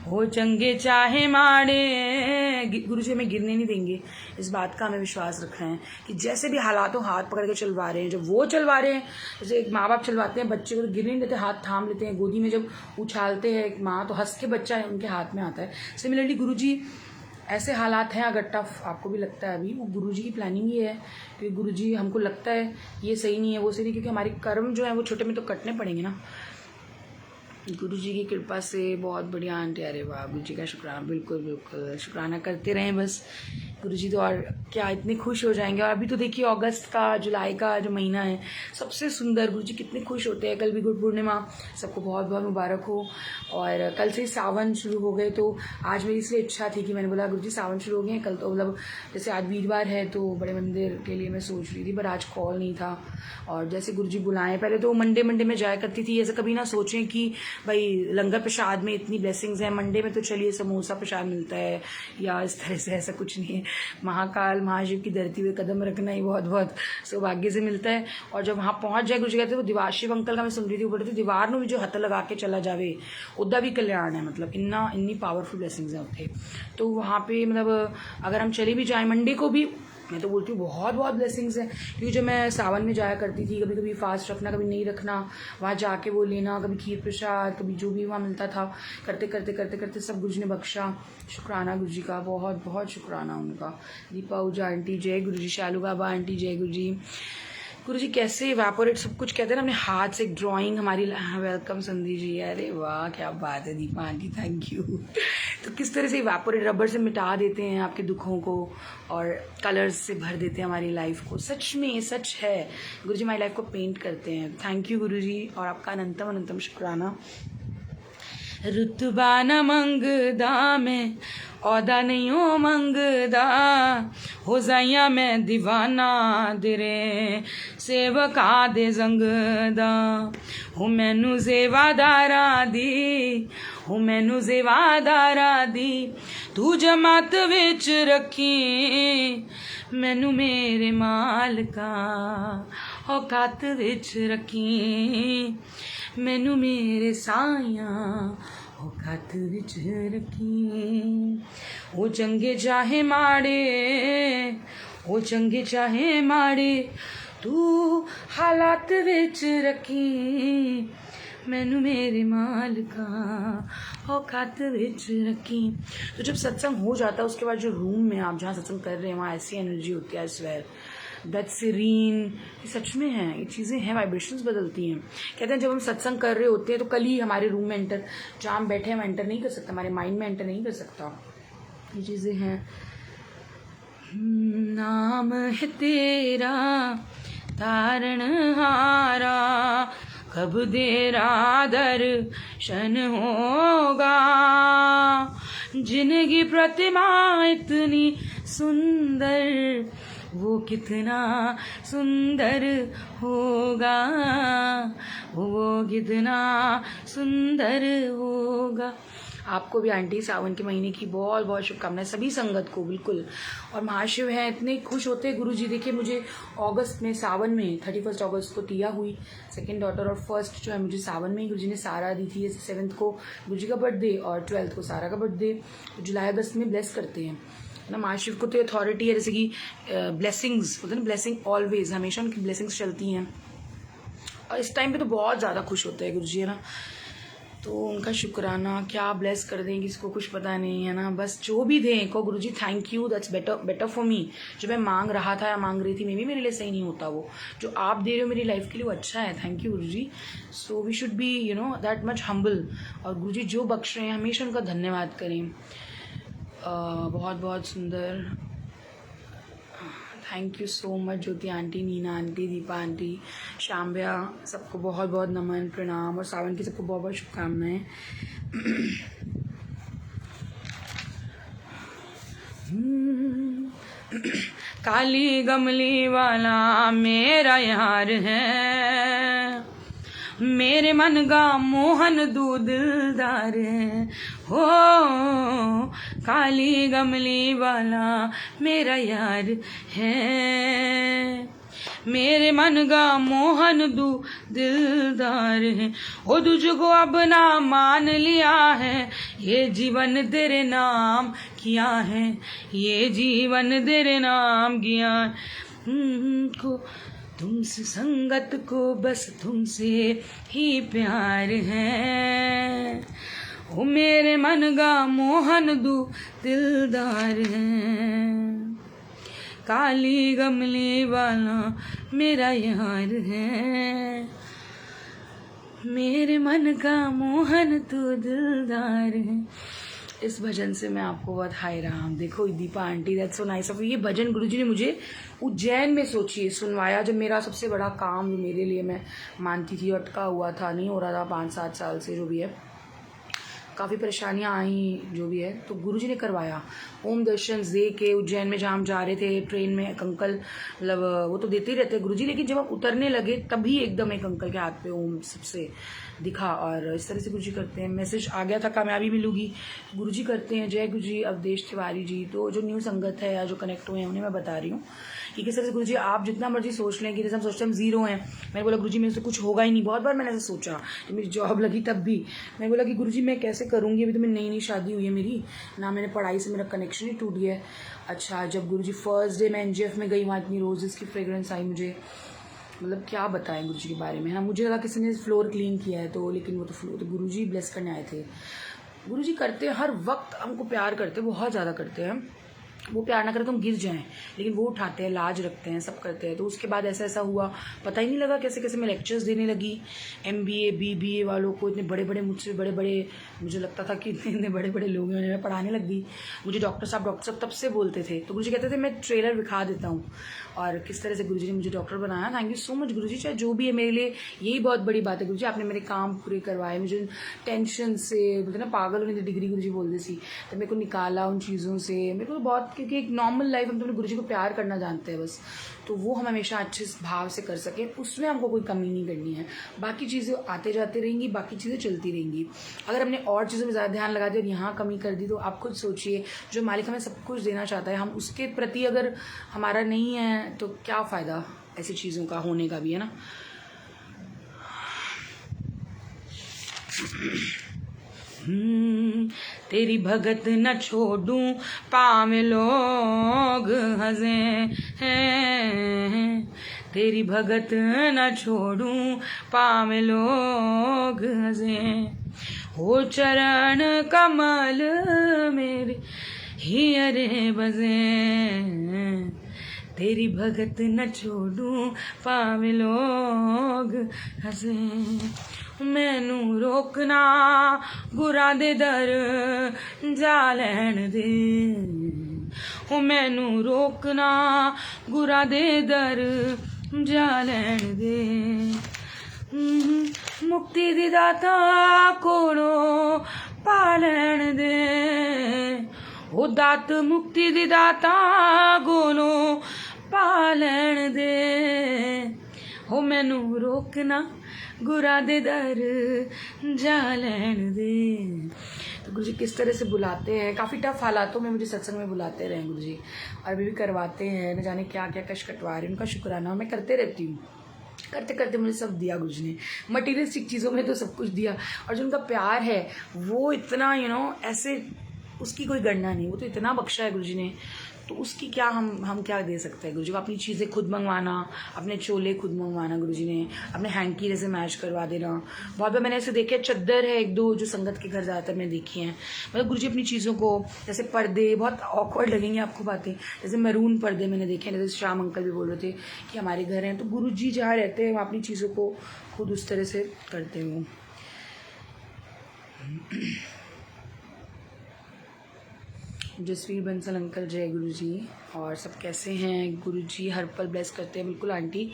हो चंगे चाहे माड़े, गुरु जी हमें गिरने नहीं देंगे। इस बात का हमें विश्वास रखना है कि जैसे भी हालातों हाथ पकड़ के चलवा रहे हैं, जब वो चलवा रहे हैं, जैसे एक माँ बाप चलवाते हैं बच्चे को तो गिरने नहीं देते, हाथ थाम लेते हैं। गोदी में जब उछालते हैं एक माँ, तो हंस के बच्चा है उनके हाथ में आता है। सिमिलरली गुरु जी ऐसे हालात हैं, अगर टफ आपको भी लगता है अभी, वो गुरुजी की प्लानिंग ही है। क्योंकि गुरुजी हमको लगता है ये सही नहीं है, वो सही नहीं, क्योंकि हमारे कर्म जो है वो छोटे में तो कटने पड़ेंगे ना। गुरुजी की कृपा से बहुत बढ़िया आंटी। अरे वाह, गुरुजी का शुक्राना, बिल्कुल बिल्कुल शुक्राना करते रहें बस। गुरुजी तो और क्या इतने खुश हो जाएंगे। और अभी तो देखिए अगस्त का जुलाई का जो महीना है सबसे सुंदर, गुरुजी कितने खुश होते हैं। कल भी गुरु पूर्णिमा, सबको बहुत बहुत मुबारक हो। और कल से सावन शुरू हो गए, तो आज मेरी इसलिए इच्छा थी कि मैंने बोला गुरुजी सावन शुरू हो गए हैं कल, तो मतलब जैसे आज वीरवार है तो बड़े मंदिर के लिए मैं सोच रही थी, पर आज कॉल नहीं था। और जैसे गुरुजी बुलाएं, पहले तो मंडे में जाया करती थी। ऐसा कभी ना सोचें कि भाई लंगर प्रसाद में इतनी ब्लेसिंग्स हैं, मंडे में तो चलिए समोसा प्रसाद मिलता है या इस तरह से, ऐसा कुछ नहीं है। महाकाल महाशिव की धरती में कदम रखना ही बहुत बहुत सौभाग्य से मिलता है। और जब वहाँ पहुँच जाए, गुरुजी कहते हैं वो दीवार, शिव अंकल का मैं सुन रही थी, वो बोल रही थी दीवार में भी जो हथ लगा के चला जावे उदा भी कल्याण है, मतलब इन्नी पावरफुल ब्लेसिंग्स हैं उत्थे। तो वहाँ पे मतलब अगर हम चले भी जाएँ मंडे को भी, मैं तो बोलती हूँ बहुत बहुत ब्लेसिंग्स हैं। क्योंकि जब मैं सावन में जाया करती थी, कभी कभी फास्ट रखना, कभी नहीं रखना, वहाँ जाके वो लेना, कभी खीर प्रसाद, कभी जो भी वहाँ मिलता था, करते करते करते करते सब गुरुजी ने बख्शा। शुक्राना गुरुजी का, बहुत बहुत शुक्राना उनका। दीपा ऊजा आंटी जय गुरुजी, शालू बाबा आंटी जय गुरुजी। गुरुजी कैसे इवेपोरेट सब कुछ कहते हैं ना अपने हाथ से, एक ड्राइंग हमारी। वेलकम संधि जी, अरे वाह क्या बात है दीपा आंटी, थैंक यू। तो किस तरह से इवेपोरेट, रबर से मिटा देते हैं आपके दुखों को और कलर्स से भर देते हैं हमारी लाइफ को। सच में सच है, गुरुजी हमारी लाइफ को पेंट करते हैं। थैंक यू गुरुजी, और आपका अनंतम अनंतम शुक्राना। रुतबा न मंगदा मैं, औदा नहीं हो मंगदा, हो जाइया मैं दीवाना तेरे सेवका दे जंगदा। हो मैनू सेवादारा दी, हो मैनू सेवादारा दी, तू जमात विच रखी मैनू मेरे मालका, औकात विच रखी मैनू मेरे साया, औकात विच रखी। ओ चंगे चाहे माड़े, ओ चंगे चाहे माड़े, तू हालात विच रखी मैनू मेरे मालका, औकात विच रखी। तो जब सत्संग हो जाता है उसके बाद जो रूम में आप जहाँ सत्संग कर रहे हैं वहाँ ऐसी एनर्जी होती है, आई स्वेयर दैट सीरीन, ये सच में है, ये चीज़ें हैं, वाइब्रेशंस बदलती हैं। कहते हैं जब हम सत्संग कर रहे होते हैं तो कल ही हमारे रूम में एंटर, जहाँ हम बैठे हैं हम एंटर नहीं कर सकता, हमारे माइंड में एंटर नहीं कर सकता। ये चीज़ें हैं। नाम है तेरा तारण हारा, कब तेरा दर्शन होगा, जिनकी प्रतिमा इतनी सुंदर, वो कितना सुंदर होगा, वो कितना सुंदर होगा। आपको भी आंटी सावन के महीने की बहुत बहुत शुभकामनाएं, सभी संगत को बिल्कुल। और महाशिव हैं, इतने खुश होते हैं गुरुजी। देखिए मुझे अगस्त में, सावन में 31 अगस्त को टिया हुई, सेकंड डॉटर, और फर्स्ट जो है मुझे सावन में ही गुरुजी ने सारा दी थी। 7 को गुरुजी का बर्थडे और 12 को सारा का बर्थडे। जुलाई अगस्त में ब्लेस करते हैं ना, महाशिव को तो अथॉरिटी है, जैसे कि ब्लेसिंग्स होते हैं ना, ब्लेसिंग ऑलवेज, हमेशा उनकी ब्लेसिंग्स चलती हैं। और इस टाइम पे तो बहुत ज़्यादा खुश होते हैं गुरुजी, है ना। तो उनका शुक्राना, क्या ब्लेस कर दें किसको कुछ पता नहीं है ना। बस जो भी दें को Guruji thank you, that's better for me. जो मैं मांग रहा था या मांग रही थी, मे बी मेरे लिए सही नहीं होता, वो जो आप दे रहे हो मेरी लाइफ के लिए वो अच्छा है, thank you Guruji. So we should be you know that much humble. और गुरुजी जो बख्श रहे हैं हमेशा उनका धन्यवाद करें। बहुत बहुत सुंदर, thank you so much Jyoti aunty, Neena aunty, Deepa aunty, Shyam भैया, सबको बहुत बहुत नमन प्रणाम। और सावन की सबको बहुत बहुत शुभकामनाएं। काली गमली वाला मेरा यार है, मेरे मन का मोहन दूध दिलदार है, हो काली गमली वाला मेरा यार है, मेरे मन का मोहन दू दिलदार है। ओ तुझको अब ना मान लिया है, ये जीवन तेरे नाम किया है, ये जीवन तेरे नाम किया को, तुमसे संगत को बस तुमसे ही प्यार है, ओ मेरे मन का मोहन दू दिलदार है, काली गमले वाला मेरा यार है, मेरे मन का मोहन तो दिलदार है। इस भजन से मैं आपको बहुत हाय राम, देखो Deepa aunty that's so nice of you. ये भजन गुरुजी ने मुझे उज्जैन में सोचिए सुनवाया, जब मेरा सबसे बड़ा काम जो मेरे लिए मैं मानती थी अटका हुआ था, नहीं हो रहा था 5-7 साल से, जो भी है काफ़ी परेशानियां आई जो भी है, तो गुरुजी ने करवाया। ओम दर्शन दे के उज्जैन में जहाँ हम जा रहे थे ट्रेन में, एक अंकल, मतलब वो तो देते ही रहते गुरुजी, लेकिन जब हम उतरने लगे तभी एकदम एक अंकल के हाथ पे ओम सबसे दिखा, और इस तरह से गुरुजी करते हैं। मैसेज आ गया था कामयाबी मिलूगी, गुरुजी करते हैं। जय गुरुजी अवधेश तिवारी जी। तो जो न्यू संगत है या जो कनेक्ट हुए हैं उन्हें मैं बता रही हूँ कि किस तरह से गुरुजी, आप जितना मर्जी सोच लें कि जैसे हम सोचते हैं हम जीरो हैं, मैंने बोला गुरुजी मेरे से कुछ होगा ही नहीं। बहुत बार मैंने ऐसे सोचा, जब मेरी जॉब लगी तब भी मैंने बोला कि गुरुजी मैं कैसे करूँगी, अभी तो मेरी नई शादी हुई है मेरी ना, मैंने पढ़ाई से मेरा कनेक्शन ही टूट गया है। अच्छा, जब गुरुजी फर्स्ट डे मैं एनजीएफ में गई, वहाँ इतनी रोजेस की फ्रेग्रेंस आई मुझे, मतलब क्या बताएं गुरुजी के बारे में, है ना। मुझे लगा किसी ने फ्लोर क्लीन किया है, तो लेकिन वो तो फ्लोर तो गुरुजी ब्लेस करने आए थे। गुरुजी करते हैं हर वक्त, हमको प्यार करते हैं, बहुत ज़्यादा करते हैं। वो प्यार ना करे तो हम गिर जाएं, लेकिन वो उठाते हैं, लाज रखते हैं, सब करते हैं। तो उसके बाद ऐसा ऐसा हुआ, पता ही नहीं लगा कैसे कैसे मैं लेक्चर्स देने लगी MBA BBA वालों को, इतने बड़े बड़े, मुझसे बड़े बड़े, मुझे लगता था कि इतने बड़े बड़े लोग हैं, मैं पढ़ाने लग गई। मुझे डॉक्टर साहब तब से बोलते थे, तो गुरुजी कहते थे मैं ट्रेलर दिखा देता हूँ, और किस तरह से गुरुजी ने मुझे डॉक्टर बनाया। थैंक यू सो मच गुरुजी, चाहे जो भी है मेरे लिए यही बहुत बड़ी बात है गुरुजी, आपने मेरे काम पूरे करवाए, मुझे टेंशन से, बोलते ना पागल होने की डिग्री गुरुजी बोलते सी, तो मेरे को निकाला उन चीज़ों से। मेरे को तो बहुत, क्योंकि एक नॉर्मल लाइफ हम तो अपने गुरुजी को प्यार करना जानते हैं बस, तो वो हम हमेशा अच्छे भाव से कर सकें, उसमें हमको कोई कमी नहीं करनी है। बाकी चीज़ें आते जाते रहेंगी, बाकी चीज़ें चलती रहेंगी। अगर हमने और चीज़ों में ज़्यादा ध्यान लगा दिया और यहाँ कमी कर दी, तो आप खुद सोचिए, जो मालिक हमें सब कुछ देना चाहता है, हम उसके प्रति अगर हमारा नहीं है तो क्या फ़ायदा ऐसी चीज़ों का होने का भी, है ना। तेरी भगत न छोड़ूं पावे लोग हंसे हैं, तेरी भगत न छोड़ूं पावे लोग हंसे, हो चरण कमल मेरे हियरे बजे, तेरी भगत न छोड़ूं पावे लोग हंसे। मैनू रोकना गुरा दे दर जा लैण दे, हो मैनू रोकना गुरा दे दर जा लैण दे, मुक्ति दी दाता कोलों पा लैण दे, हो दात मुक्ति दी दाता कोलों पा लैण दे, हो मैनू रोकना गुरा दे दर जा लैण दे। तो गुरुजी किस तरह से बुलाते हैं, काफ़ी टफ हालातों में मुझे सत्संग में बुलाते रहे गुरुजी, और अभी भी करवाते हैं, न जाने क्या क्या कश कटवा रहे हैं, उनका शुक्राना मैं करते रहती हूँ। करते करते मुझे सब दिया गुरुजी ने, मटीरियलिस्टिक चीज़ों में तो सब कुछ दिया, और जो उनका प्यार है वो इतना ऐसे उसकी कोई गणना नहीं, वो तो इतना बख्शा है गुरुजी ने, तो उसकी क्या हम क्या दे सकते हैं गुरुजी को। अपनी चीज़ें खुद मंगवाना, अपने चोले खुद मंगवाना गुरुजी ने, अपने हैंकी जैसे मैच करवा देना। बहुत बार मैंने ऐसे देखे, चद्दर है 1-2 जो संगत के घर ज़्यादातर मैंने देखी हैं, मतलब गुरुजी अपनी चीज़ों को, जैसे पर्दे, बहुत ऑकवर्ड लगेंगे आपको बातें, जैसे मैरून पर्दे मैंने देखे हैं, जैसे श्याम अंकल भी बोल रहे थे कि हमारे घर हैं, तो गुरुजी जहाँ रहते हैं वहाँ अपनी चीज़ों को खुद उस तरह से करते हैं। जसवीर बंसल अंकल जय गुरुजी, और सब कैसे हैं गुरुजी, हर पल ब्लेस करते हैं। बिल्कुल आंटी,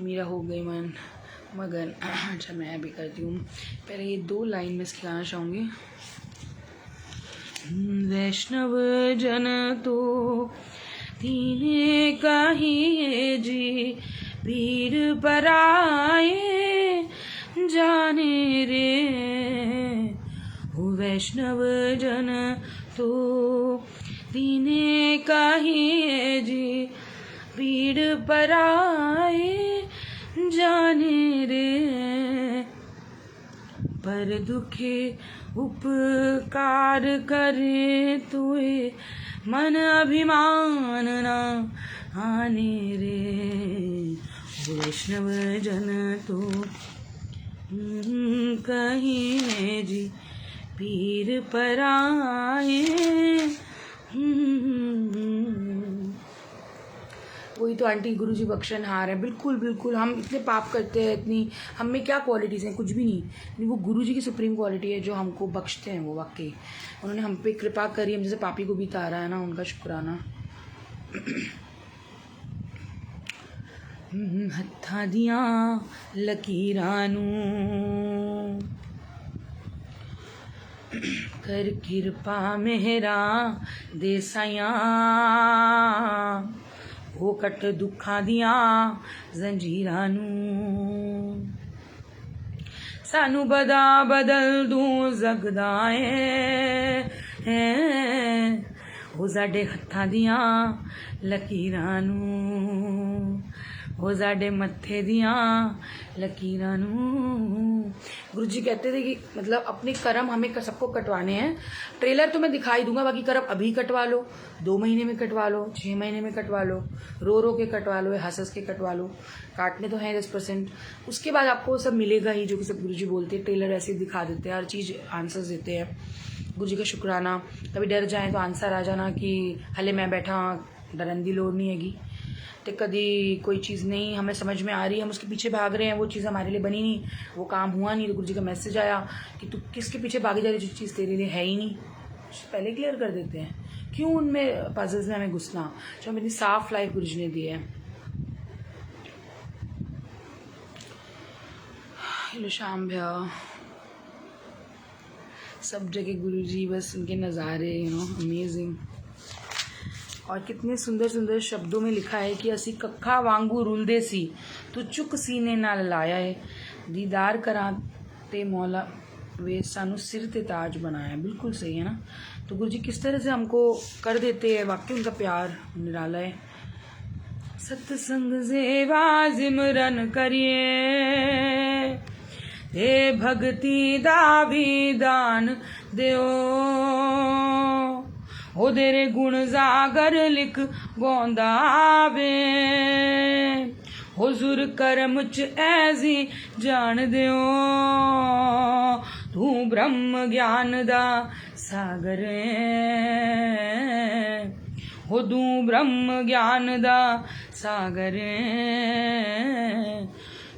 मेरा हो गई मन मगन। अच्छा मैं भी करती हूँ, पहले ये 2 लाइन में इसकी गाना चाहूँगी। वैष्णव जन तो दीने कहिए जी, भीड़ पर आए जाने रे, हो वैष्णव जन तो दीने कहिए जी, भीड़ पर आए जाने रे, पर दुखे उपकार करे तुए मन अभिमान ना आने रे, वैष्णव जन तो कहिए जी, पीर पर आए। वही अभी तो आंटी गुरुजी बख्शनहार है। बिल्कुल बिल्कुल, हम इतने पाप करते हैं, इतनी हम में क्या क्वालिटीज़ हैं, कुछ भी नहीं। वो गुरुजी की सुप्रीम क्वालिटी है जो हमको बख्शते हैं। वो वाकई उन्होंने हम पे कृपा करी, हम जैसे पापी को भी तारा है ना, उनका शुक्राना। हत्था दिया लकीरानू कर किरपा मेहरा दे साया, हो कट दुखा दिया जंजीरानू, सानू बदा बदल दूं जगदाए, हो साडे हत्था दिया लकीरानू, हो साडे मत्थे दिया लकीरानू। गुरु जी कहते थे कि मतलब अपने कर्म हमें सबको कटवाने हैं। ट्रेलर तो मैं दिखाई दूंगा, बाकी कर्म अभी कटवा लो, 2 महीने में कटवा लो, 6 महीने में कटवा लो, रो के कटवा लो, हंस के कटवा लो। काटने तो हैं 10%, उसके बाद आपको सब मिलेगा ही, जो कि सब गुरु जी बोलते हैं। ट्रेलर ऐसे दिखा देते हैं, हर चीज़ आंसर्स देते हैं। गुरु जी का शुक्राना। कभी डर जाए तो आंसर आ जाना कि हले मैं बैठा, डरन दी लोड़ नहीं हैगी। तो कभी कोई चीज़ नहीं हमें समझ में आ रही है, हम उसके पीछे भाग रहे हैं, वो चीज़ हमारे लिए बनी नहीं, वो काम हुआ नहीं, तो गुरु जी का मैसेज आया कि तू किसके पीछे भागी जा रही, जो चीज़ तेरे लिए है ही नहीं, पहले क्लियर कर देते हैं। क्यों उनमें पजल्स में हमें घुसना, जो हमें इतनी साफ लाइफ गुरु जी ने दी है। हेलो शाम भैया, सब जगह गुरु जी, बस उनके नज़ारे, अमेजिंग। और कितने सुंदर सुंदर शब्दों में लिखा है कि असी कखा वांगू रुलदे सी, तू चुक सीने नाल लाया है, दीदार कराते मौला वे सानू सिर ते ताज बनाया। बिल्कुल सही है ना। तो गुरु जी किस तरह से हमको कर देते हैं, वाकई उनका प्यार निराला है। सत्संग सेवा सिमरन करिए, हे भगती दा विदान देओ, हो तेरे गुण जागर लिख गौंदा वे, हुजूर करम च ऐसी जान दियो, तू ब्रह्म ज्ञान दा सागर है, हो तू ब्रह्म ज्ञान दा सागर है,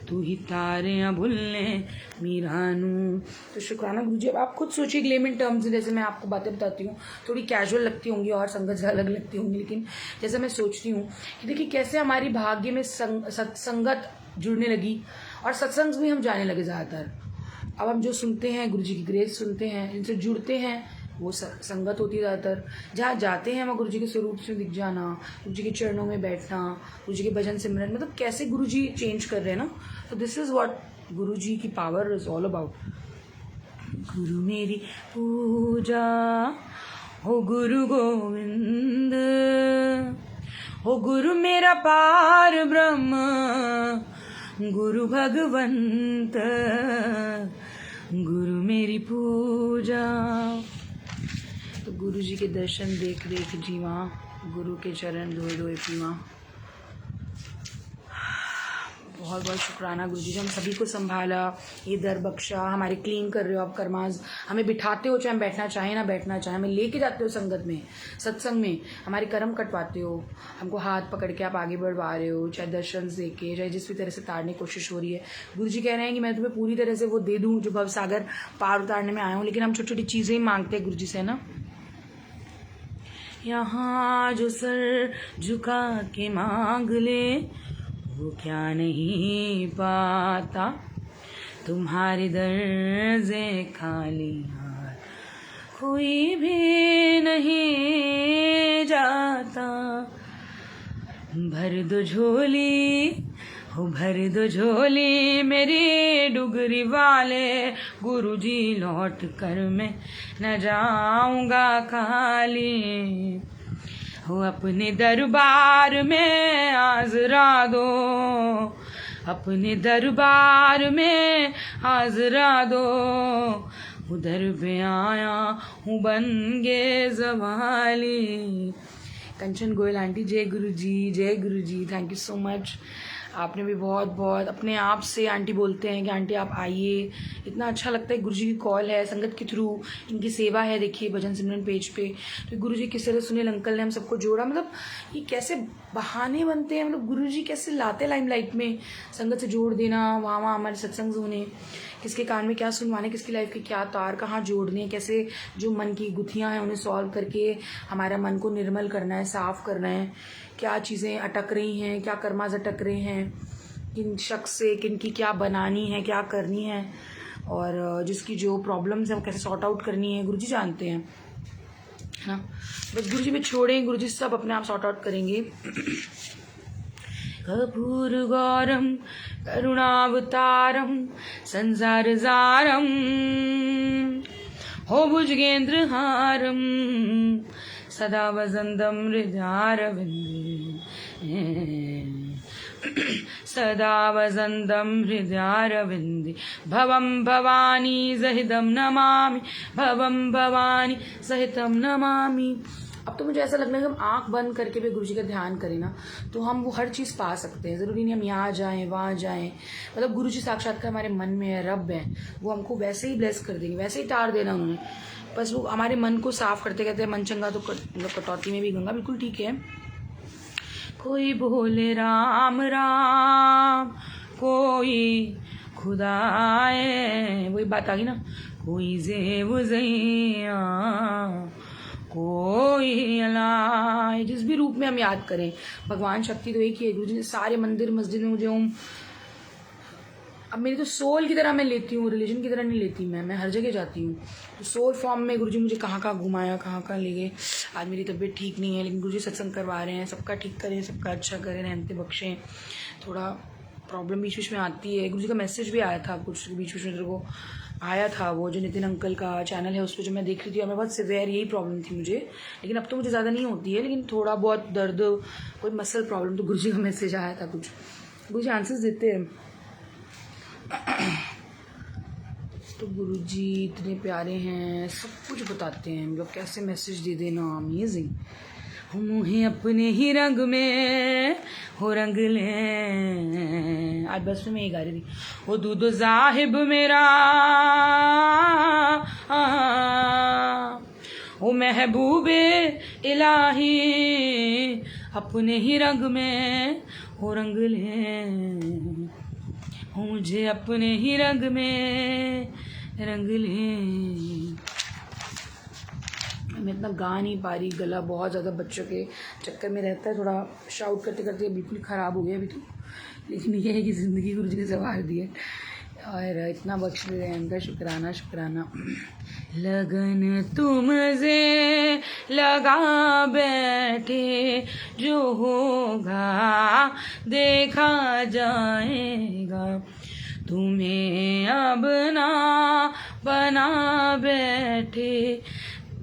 तू ही तारे भूलने मीरानू। तो शुक्राना गुरु जी। अब आप खुद सोचिए लेमन टर्म्स, जैसे मैं आपको बातें बताती हूँ, थोड़ी कैजुअल लगती होंगी और संगत से अलग लगती होंगी, लेकिन जैसे मैं सोचती हूँ कि देखिए कैसे हमारी भाग्य में सत्संगत जुड़ने लगी, और सत्संग भी हम जाने लगे ज़्यादातर। अब हम जो सुनते हैं गुरु जी की ग्रेस सुनते हैं, जिनसे जुड़ते हैं, वो संगत होती है ज़्यादातर। जहाँ जाते हैं वहाँ गुरु जी के स्वरूप से दिख जाना, गुरु जी के चरणों में बैठना, गुरु जी के भजन सिमरन, मतलब कैसे गुरु जी चेंज कर रहे हैं ना। तो दिस इज़ व्हाट गुरु जी की पावर इज़ ऑल अबाउट। गुरु मेरी पूजा हो गुरु गोविंद, हो गुरु मेरा पार ब्रह्म, गुरु भगवंत, गुरु मेरी पूजा। तो गुरु जी के दर्शन देख देख जीवा, गुरु के चरण धोए धोए पीवा। बहुत बहुत शुक्राना गुरु जी, हम सभी को संभाला, ये दर बख्शा, हमारे क्लीन कर रहे हो आप कर्माज, हमें बिठाते हो चाहे हम बैठना चाहें ना बैठना चाहें, हमें लेके जाते हो संगत में, सत्संग में, हमारे कर्म कटवाते हो, हमको हाथ पकड़ के आप आगे बढ़वा रहे हो, चाहे दर्शन दे के, चाहे जिस भी तरह से तारने की कोशिश हो रही है। गुरु जी कह रहे हैं कि मैं तुम्हें पूरी तरह से वो दे दूँ जो भव सागर पार उतारने में आया हूँ, लेकिन हम छोटी छोटी चीज़ें ही मांगते हैं गुरु जी से ना। यहाँ जो सर झुका के मांग ले, वो क्या नहीं पाता, तुम्हारे दर से खाली हाथ कोई भी नहीं जाता। भर दो झोली हो भर दो झोली मेरी डुगरी वाले, गुरु जी लौट कर मैं न जाऊंगा खाली, हो अपने दरबार में हाजरा दो, अपने दरबार में हाजरा दो, उधर पे आया हूँ बन गे ज़वाली। कंचन गोयल आंटी, जय गुरु जी, थैंक यू सो मच। आपने भी बहुत बहुत अपने आप से आंटी बोलते हैं कि आंटी आप आइए, इतना अच्छा लगता है। गुरुजी की कॉल है संगत के थ्रू, इनकी सेवा है, देखिए भजन सिमरन पेज पे। तो गुरुजी किस तरह सुनील अंकल ने हम सबको जोड़ा, मतलब ये कैसे बहाने बनते हैं, मतलब गुरुजी कैसे लाते लाइमलाइट में, संगत से जोड़ देना, वहाँ हमारे सत्संग होने, किसके कान में क्या सुनवाने, किसकी लाइफ के क्या तार कहाँ जोड़ने, कैसे जो मन की गुत्थियाँ हैं उन्हें सॉल्व करके हमारा मन को निर्मल करना है, साफ़ करना है, क्या चीज़ें अटक रही हैं, क्या कर्माज अटक रहे हैं, किन शख्स से किन की क्या बनानी है, क्या करनी है, और जिसकी जो प्रॉब्लम्स है वो कैसे सॉर्ट आउट करनी है, गुरुजी जानते हैं, है ना। बस गुरुजी पे छोड़ें, गुरुजी सब अपने आप सॉर्ट आउट करेंगे। कपूर गौरम करुणावतारम संसार सारम हो भुजगेंद्र हारम सदा वसंतम हृदयारविंदे, सदा वसंतम हृदयारविंदे, भवम भवानी सहितम नमामि, भवम भवानी सहितम नमामि। अब तो मुझे ऐसा लगता है कि हम आँख बंद करके भी गुरुजी का ध्यान करें ना, तो हम वो हर चीज़ पा सकते हैं। ज़रूरी नहीं हम यहाँ जाएं वहाँ जाएं, मतलब गुरुजी साक्षात्कार हमारे मन में है, रब है, वो हमको वैसे ही ब्लेस कर देंगे, वैसे ही तार देना उन्होंने। बस वो हमारे मन को साफ करते कहते हैं मन चंगा तो मतलब कटौती में भी गंगा, बिल्कुल ठीक है। कोई बोले राम राम, कोई खुदाए, वही बात आ गई ना, कोई ज़ेब ज़ैया, कोई अलाए, जिस भी रूप में हम याद करें, भगवान शक्ति तो एक ही है। गुरु जी सारे मंदिर मस्जिद में मुझे ओम, अब मेरी तो सोल की तरह मैं लेती हूँ, रिलीजन की तरह नहीं लेती मैं हर जगह जाती हूँ। तो सोल फॉर्म में गुरुजी मुझे कहाँ कहाँ घुमाया, कहाँ कहाँ ले गए। आज मेरी तबीयत ठीक नहीं है, लेकिन गुरुजी सत्संग करवा रहे हैं, सबका ठीक करें, सबका अच्छा करें, रहमतें बख्शें। थोड़ा प्रॉब्लम बीच बीच में आती है, गुरुजी का मैसेज भी आया था कुछ बीच बीच में, तेरे को आया था वो जो नितिन अंकल का चैनल है उस पर जो मैं देख रही थी, और मैं बहुत सिवियर यही प्रॉब्लम थी मुझे, लेकिन अब तो मुझे ज़्यादा नहीं होती है, लेकिन थोड़ा बहुत दर्द, कोई मसल प्रॉब्लम, तो गुरुजी का मैसेज आया था कुछ। गुरुजी आंसर्स देते हैं। तो गुरुजी इतने प्यारे हैं, सब कुछ बताते हैं, मतलब कैसे मैसेज दे देना, अमेजिंग। मुझे अपने ही रंग में हो रंग ले, आज बस में यही गा रही थी, वो दूध साहिब मेरा वो महबूबे इलाही, अपने ही रंग में हो रंग ले, मुझे अपने ही रंग में रंग ले। मैं इतना गा नहीं पा रही, गला बहुत ज़्यादा बच्चों के चक्कर में रहता है, थोड़ा शाउट करते करते बिल्कुल ख़राब हो गया अभी तो, लेकिन ये है कि ज़िंदगी गुरुजी ने संवार दी है और इतना बख्श दे रहे हैं, उनका शुक्राना शुक्राना। लगन तुमसे लगा बैठे, जो होगा देखा जाएगा, तुम्हें अब ना बना बैठे।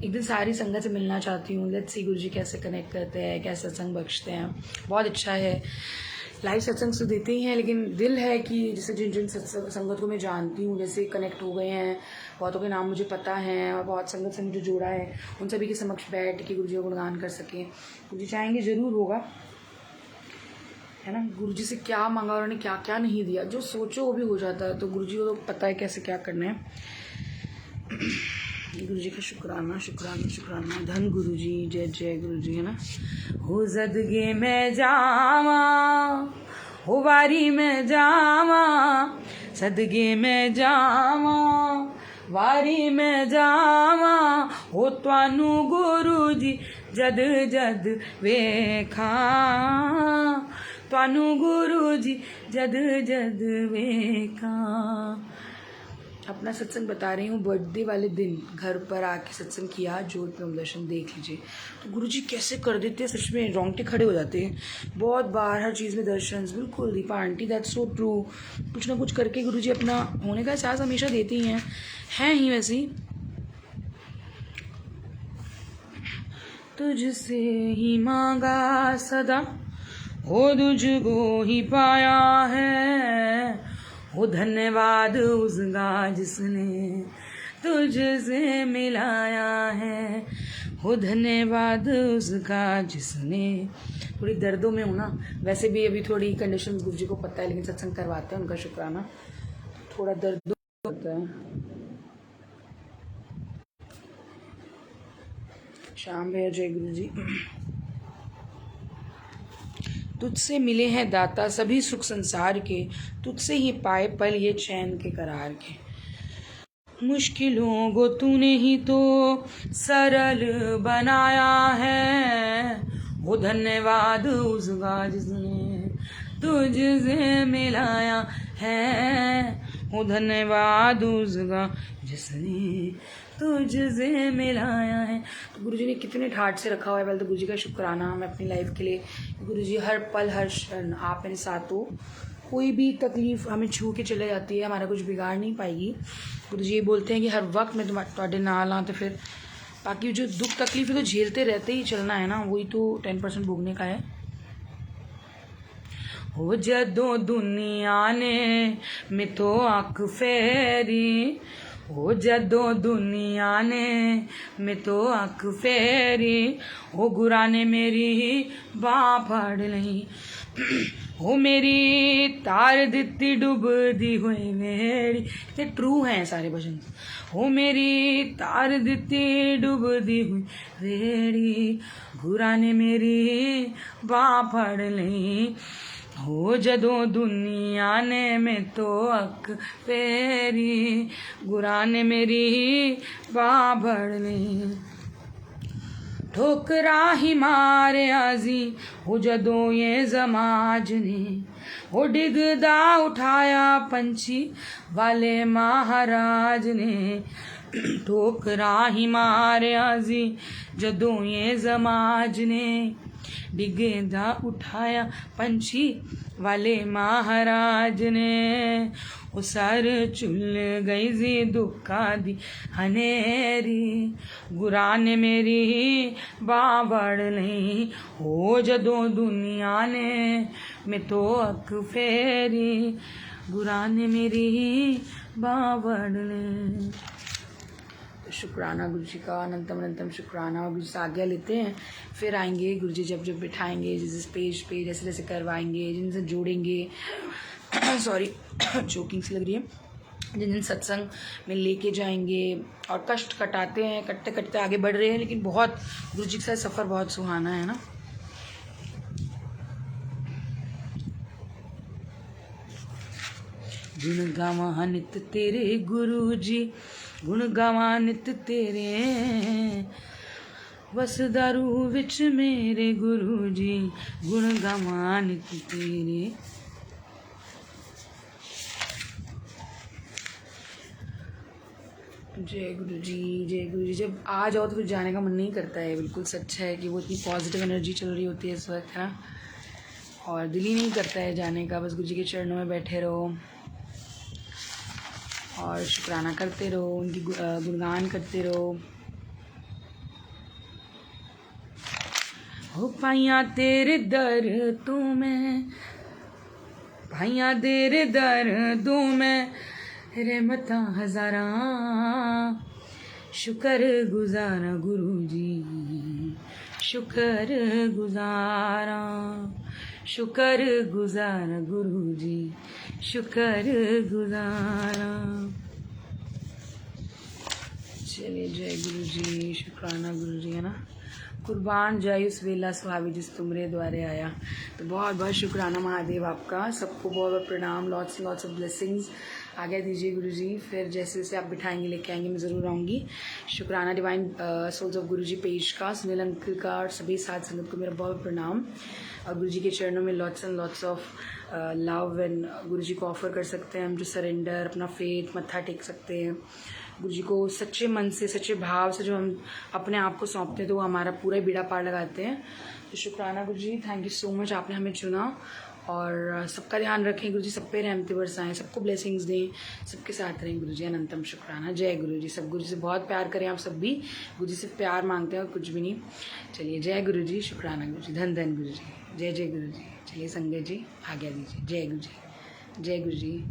एक दिन सारी संगत से मिलना चाहती हूँ, लेट्स सी गुरुजी कैसे कनेक्ट करते हैं, कैसे सत्संग बख्शते हैं, बहुत अच्छा है। लाइव सत्संग तो देते ही हैं, लेकिन दिल है कि जैसे जिन जिन संगत को मैं जानती हूँ, जैसे कनेक्ट हो गए हैं, बहुतों के नाम मुझे पता है और बहुत संगत से मुझे जोड़ा है, उन सभी के समक्ष बैठ के गुरुजी का गुणगान कर सकें। गुरुजी चाहेंगे ज़रूर होगा, है ना। गुरुजी से क्या मांगा उन्होंने, क्या क्या नहीं दिया, जो सोचो वो भी हो जाता है, तो गुरुजी को तो पता है कैसे क्या करना है। गुरुजी का शुक्राना शुक्राना शुक्राना, धन गुरुजी, जय जय गुरुजी, है ना। हो ज़दगे में जावा, हो वारी में जावा, सदगे में जावा, वारी में जावा, हो त्वानू गुरुजी जद जद वेखा, त्वानू गुरुजी जद जद वेखा। अपना सत्संग बता रही हूँ, बर्थडे वाले दिन घर पर आके सत्संग किया, जोत में दर्शन देख लीजिए, तो गुरुजी कैसे कर देते हैं, सच में रोंगटे खड़े हो जाते हैं। बहुत बार हर चीज़ में दर्शन, बिल्कुल Deepa aunty, that's so true. कुछ ना कुछ करके गुरुजी अपना होने का एहसास हमेशा देते ही हैं ही वैसे ही। तुझसे ही मांगा सदा, हो तुझको ही पाया है, वो धन्यवाद उसका जिसने तुझसे मिलाया है, हो धन्यवाद उसका जिसने। थोड़ी दर्दों में हूँ ना, वैसे भी अभी थोड़ी कंडीशन गुरु जी को पता है, लेकिन सत्संग करवाते हैं, उनका शुक्राना। थोड़ा दर्द होता है। शाम भैया, जय गुरु जी। तुझसे मिले हैं दाता सभी सुख संसार के, तुझसे ही पाए पल ये चैन के करार के। मुश्किलों को तूने ही तो सरल बनाया है, वो धन्यवाद उसका जिसने तुझसे मिलाया है, वो धन्यवाद उसका जिसने तुझसे मिलाया है। तो गुरुजी ने कितने ठाठ से रखा हुआ है। पहले तो गुरुजी का शुक्राना मैं अपनी लाइफ के लिए। गुरुजी हर पल हर क्षण आप मेरे साथ हो, कोई भी तकलीफ़ हमें छू के चले जाती है, हमारा कुछ बिगाड़ नहीं पाएगी। गुरुजी ये बोलते हैं कि हर वक्त मैं तुम्हारे नाल हाँ, तो फिर बाकी जो दुख तकलीफ है तो झेलते रहते ही चलना है ना, वही तो 10% भोगने का है। हो जदों दुनिया ने मिथो अख फेरी, हो जदों दुनिया ने मिथो अख फेरी, हो गुरा ने मेरी बांह फड़ लई, हो मेरी तार दित्ती डुबदी हुई मेरी। कितने ट्रू हैं सारे भजन। हो मेरी तार दित्ती डुबदी हुई मेरी, गुरा ने मेरी बांह फड़ लई, हो जदों दुनिया ने में तो अख फेरी, गुरा ने मेरी बांह फड़ लई। ठोकरा ही मारे आजी हो जदों ये समाज ने, हो डिगदा उठाया पंछी वाले महाराज ने। ठोकरा ही मारे आजी जदों ये समाज ने, डिगदा उठाया पंछी वाले महाराज ने। ओ सर चुल गई जी दुखा दी हनेरी, गुरा ने मेरी बांह फड़ लई, हो जदों दुनिया ने मैं तो अख फेरी, गुरा ने मेरी बांह फड़ लई। शुक्राना गुरु जी का, अनंतम अनंतम शुक्राना। गुरु जी से आज्ञा लेते हैं, फिर आएंगे गुरु जी जब जब बिठाएंगे, जिस पेज पे जैसे जैसे करवाएंगे, जिनसे जोड़ेंगे सॉरी जोकिंग सी लग रही है, जिन जिन सत्संग में लेके जाएंगे। और कष्ट कटाते हैं, कटते कटते आगे बढ़ रहे हैं, लेकिन बहुत गुरु जी के साथ सफ़र बहुत सुहाना है ना। गुण गावा नित तेरे गुरु जी, गुण गावा नित तेरे, बस दारू विच मेरे गुरु जी, गुण गावा नित तेरे। जय गुरु जी, जय गुरु जी। जब आ जाओ तो फिर जाने का मन नहीं करता है, बिल्कुल सच है कि वो इतनी पॉजिटिव एनर्जी चल रही होती है इस वक्त, है ना, और दिल ही नहीं करता है जाने का। बस गुरु जी के चरणों में बैठे रहो और शुक्राना करते रहो, उनकी गुणगान करते रहो। हो पाइया तेरे दर तू मैं, पाइया तेरे दर तू मैं, रहमता हज़ारा, शुक्र गुजारा गुरु जी, शुक्र गुजारा, शुक्र गुजारा गुरु जी, शुक्र गुजारा। चलिए, जय गुरु जी, शुक्राना गुरु जी, है ना। कुर्बान जाए उस वेला सुहावी जिस तुमरे द्वारे आया। तो बहुत बहुत शुक्राना महादेव आपका, सबको बहुत बहुत प्रणाम, लॉट्स लॉट्स ऑफ ब्लेसिंग्स। आज्ञा दीजिए गुरु जी, फिर जैसे जैसे आप बिठाएंगे लेके आएंगे मैं ज़रूर आऊँगी। शुक्राना divine souls of Guru ji page का, सुनील अंकल का और सभी साथ संगत को मेरा बहुत प्रणाम। और गुरु जी के चरणों में lots and lots of love and गुरु जी को ऑफ़र कर सकते हैं हम, जो सरेंडर, अपना फेथ मत्था टेक सकते हैं। गुरु जी को सच्चे मन से, सच्चे भाव से जो हम अपने आप को सौंपते हैं तो वो हमारा पूरा ही बेड़ा पार लगाते हैं। तो शुक्राना गुरु जी, थैंक यू सो मच, आपने हमें चुना। और सबका ध्यान रखें गुरु जी, सब पे रहमतें बरसाएं, सबको ब्लेसिंग्स दें, सबके साथ रहें गुरु जी। अनंतम शुक्राना। जय गुरु जी। सब गुरु जी से बहुत प्यार करें आप सब भी, गुरु जी से प्यार मांगते हैं और कुछ भी नहीं। चलिए, जय गुरु जी, शुक्राना गुरु जी, धन धन गुरु जी, जय जय गुरु जी। चलिए संगत जी, आज्ञा दीजिए। जय गुरु जी, जय गुरु जी।